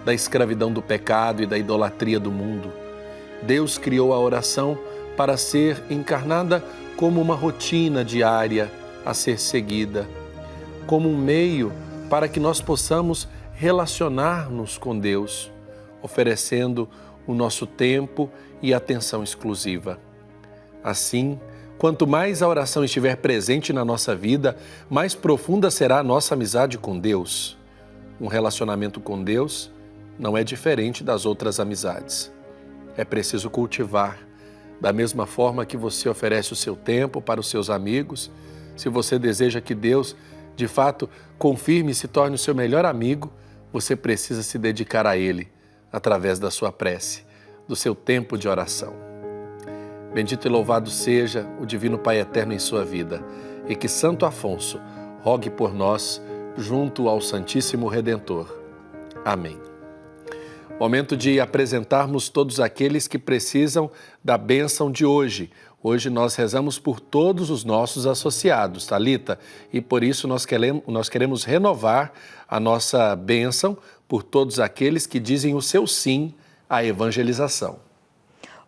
da escravidão do pecado e da idolatria do mundo. Deus criou a oração para ser encarnada como uma rotina diária a ser seguida, como um meio para que nós possamos relacionar-nos com Deus, oferecendo o nosso tempo e atenção exclusiva. Assim, quanto mais a oração estiver presente na nossa vida, mais profunda será a nossa amizade com Deus. Um relacionamento com Deus não é diferente das outras amizades. É preciso cultivar. Da mesma forma que você oferece o seu tempo para os seus amigos, se você deseja que Deus, de fato, confirme e se torne o seu melhor amigo, você precisa se dedicar a Ele, através da sua prece, do seu tempo de oração. Bendito e louvado seja o Divino Pai Eterno em sua vida, e que Santo Afonso rogue por nós junto ao Santíssimo Redentor. Amém. Momento de apresentarmos todos aqueles que precisam da bênção de hoje. Hoje nós rezamos por todos os nossos associados, Thalita, e por isso nós queremos renovar a nossa bênção por todos aqueles que dizem o seu sim à evangelização.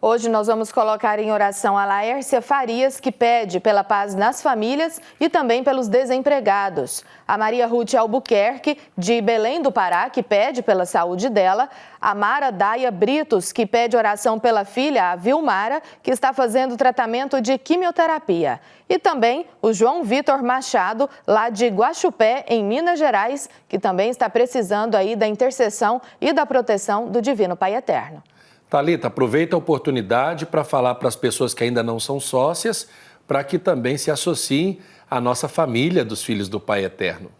Hoje nós vamos colocar em oração a Laércia Farias, que pede pela paz nas famílias e também pelos desempregados. A Maria Ruth Albuquerque, de Belém do Pará, que pede pela saúde dela. A Mara Daia Britos, que pede oração pela filha, a Vilmara, que está fazendo tratamento de quimioterapia. E também o João Vitor Machado, lá de Guaxupé, em Minas Gerais, que também está precisando aí da intercessão e da proteção do Divino Pai Eterno. Thalita, aproveita a oportunidade para falar para as pessoas que ainda não são sócias, para que também se associem à nossa família dos Filhos do Pai Eterno.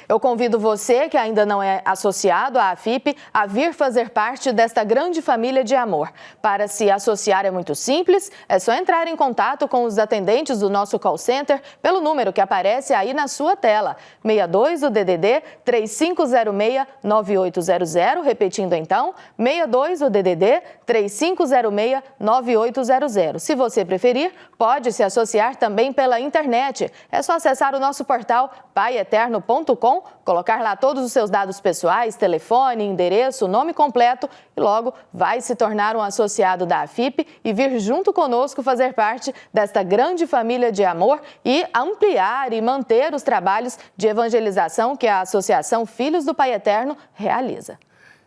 Eu convido você, que ainda não é associado à AFIP, a vir fazer parte desta grande família de amor. Para se associar é muito simples, é só entrar em contato com os atendentes do nosso call center pelo número que aparece aí na sua tela, 62 do DDD 3506-9800, repetindo então, 62 do DDD 3506-9800. Se você preferir, pode se associar também pela internet. É só acessar o nosso portal paieterno.com, colocar lá todos os seus dados pessoais, telefone, endereço, nome completo e logo vai se tornar um associado da AFIP e vir junto conosco fazer parte desta grande família de amor e ampliar e manter os trabalhos de evangelização que a Associação Filhos do Pai Eterno realiza.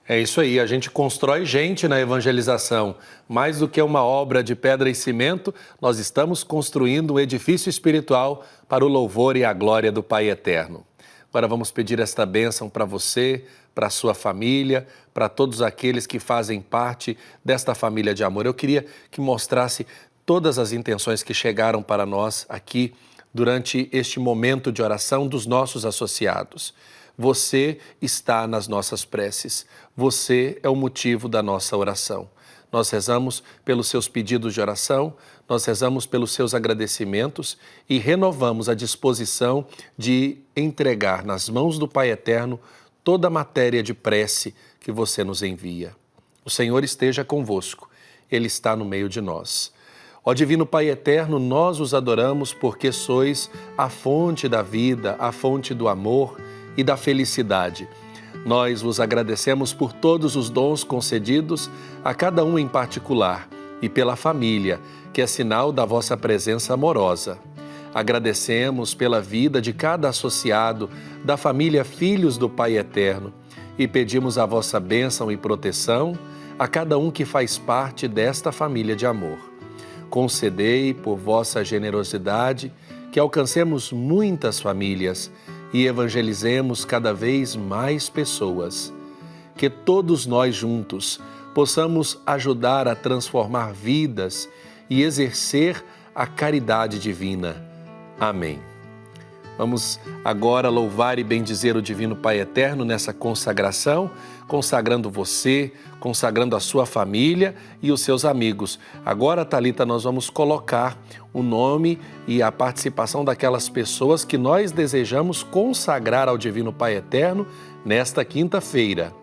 É isso aí, a gente constrói gente na evangelização. Mais do que uma obra de pedra e cimento, nós estamos construindo um edifício espiritual para o louvor e a glória do Pai Eterno. Agora vamos pedir esta bênção para você, para a sua família, para todos aqueles que fazem parte desta família de amor. Eu queria que mostrasse todas as intenções que chegaram para nós aqui durante este momento de oração dos nossos associados. Você está nas nossas preces, você é o motivo da nossa oração. Nós rezamos pelos seus pedidos de oração, nós rezamos pelos seus agradecimentos e renovamos a disposição de entregar nas mãos do Pai Eterno toda a matéria de prece que você nos envia. O Senhor esteja convosco, Ele está no meio de nós. Ó Divino Pai Eterno, nós os adoramos porque sois a fonte da vida, a fonte do amor e da felicidade. Nós vos agradecemos por todos os dons concedidos a cada um em particular e pela família, que é sinal da vossa presença amorosa. Agradecemos pela vida de cada associado da família Filhos do Pai Eterno e pedimos a vossa bênção e proteção a cada um que faz parte desta família de amor. Concedei, por vossa generosidade, que alcancemos muitas famílias e evangelizemos cada vez mais pessoas. Que todos nós juntos possamos ajudar a transformar vidas e exercer a caridade divina. Amém. Vamos agora louvar e bendizer o Divino Pai Eterno nessa consagração, consagrando você, consagrando a sua família e os seus amigos. Agora, Thalita, nós vamos colocar o nome e a participação daquelas pessoas que nós desejamos consagrar ao Divino Pai Eterno nesta quinta-feira.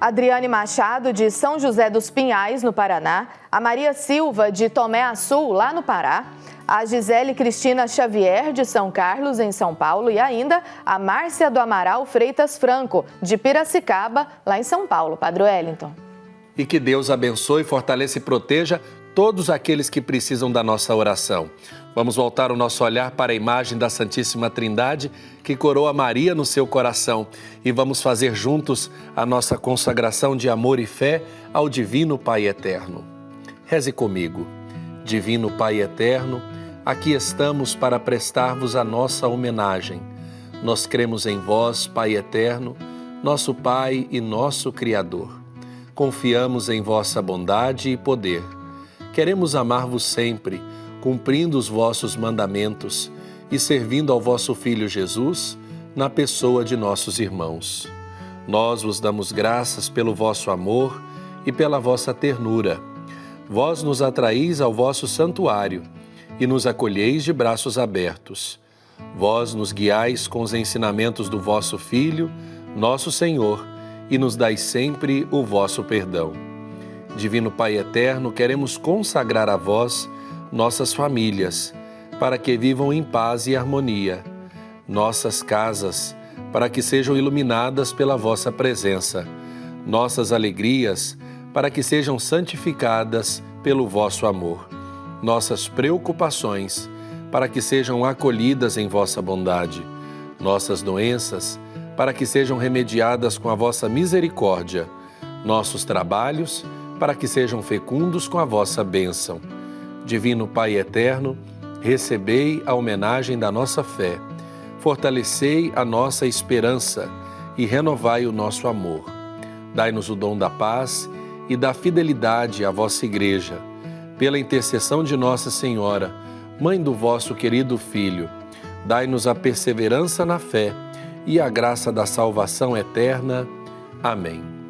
Adriane Machado, de São José dos Pinhais, no Paraná. A Maria Silva, de Tomé Açu, lá no Pará. A Gisele Cristina Xavier, de São Carlos, em São Paulo. E ainda a Márcia do Amaral Freitas Franco, de Piracicaba, lá em São Paulo. Padre Wellington. E que Deus abençoe, fortaleça e proteja todos aqueles que precisam da nossa oração. Vamos voltar o nosso olhar para a imagem da Santíssima Trindade que coroa Maria no seu coração e vamos fazer juntos a nossa consagração de amor e fé ao Divino Pai Eterno. Reze comigo. Divino Pai Eterno, aqui estamos para prestar-vos a nossa homenagem. Nós cremos em vós, Pai Eterno, nosso Pai e nosso Criador. Confiamos em vossa bondade e poder. Queremos amar-vos sempre, cumprindo os vossos mandamentos e servindo ao vosso Filho Jesus na pessoa de nossos irmãos. Nós vos damos graças pelo vosso amor e pela vossa ternura. Vós nos atraís ao vosso santuário e nos acolheis de braços abertos. Vós nos guiais com os ensinamentos do vosso Filho, nosso Senhor, e nos dais sempre o vosso perdão. Divino Pai Eterno, queremos consagrar a vós nossas famílias, para que vivam em paz e harmonia, nossas casas, para que sejam iluminadas pela vossa presença, nossas alegrias, para que sejam santificadas pelo vosso amor, nossas preocupações, para que sejam acolhidas em vossa bondade, nossas doenças, para que sejam remediadas com a vossa misericórdia, nossos trabalhos, para que sejam fecundos com a vossa bênção. Divino Pai Eterno, recebei a homenagem da nossa fé, fortalecei a nossa esperança e renovai o nosso amor. Dai-nos o dom da paz e da fidelidade à vossa Igreja. Pela intercessão de Nossa Senhora, Mãe do vosso querido Filho, dai-nos a perseverança na fé e a graça da salvação eterna. Amém.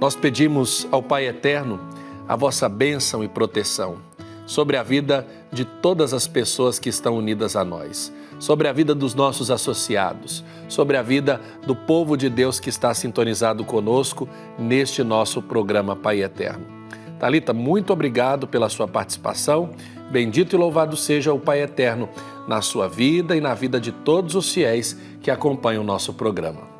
Nós pedimos ao Pai Eterno a vossa bênção e proteção sobre a vida de todas as pessoas que estão unidas a nós, sobre a vida dos nossos associados, sobre a vida do povo de Deus que está sintonizado conosco neste nosso programa Pai Eterno. Thalita, muito obrigado pela sua participação. Bendito e louvado seja o Pai Eterno na sua vida e na vida de todos os fiéis que acompanham o nosso programa.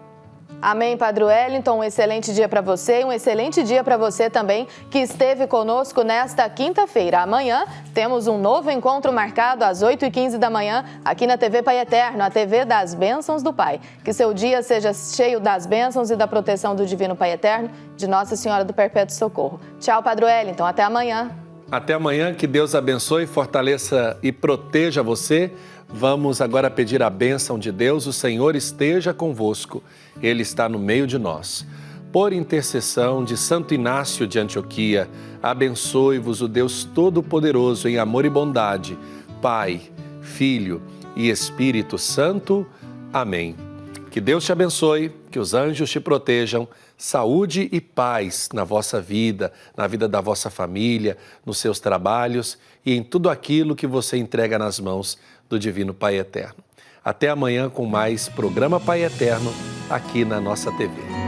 Amém, Padre Wellington. Um excelente dia para você e um excelente dia para você também que esteve conosco nesta quinta-feira. Amanhã temos um novo encontro marcado às 8h15 da manhã aqui na TV Pai Eterno, a TV das Bênçãos do Pai. Que seu dia seja cheio das bênçãos e da proteção do Divino Pai Eterno, de Nossa Senhora do Perpétuo Socorro. Tchau, Padre Wellington. Até amanhã. Até amanhã, que Deus abençoe, fortaleça e proteja você. Vamos agora pedir a bênção de Deus. O Senhor esteja convosco, Ele está no meio de nós. Por intercessão de Santo Inácio de Antioquia, abençoe-vos o Deus Todo-Poderoso em amor e bondade, Pai, Filho e Espírito Santo. Amém. Que Deus te abençoe, que os anjos te protejam. saúde e paz na vossa vida, na vida da vossa família, nos seus trabalhos e em tudo aquilo que você entrega nas mãos do Divino Pai Eterno. Até amanhã com mais Programa Pai Eterno aqui na nossa TV.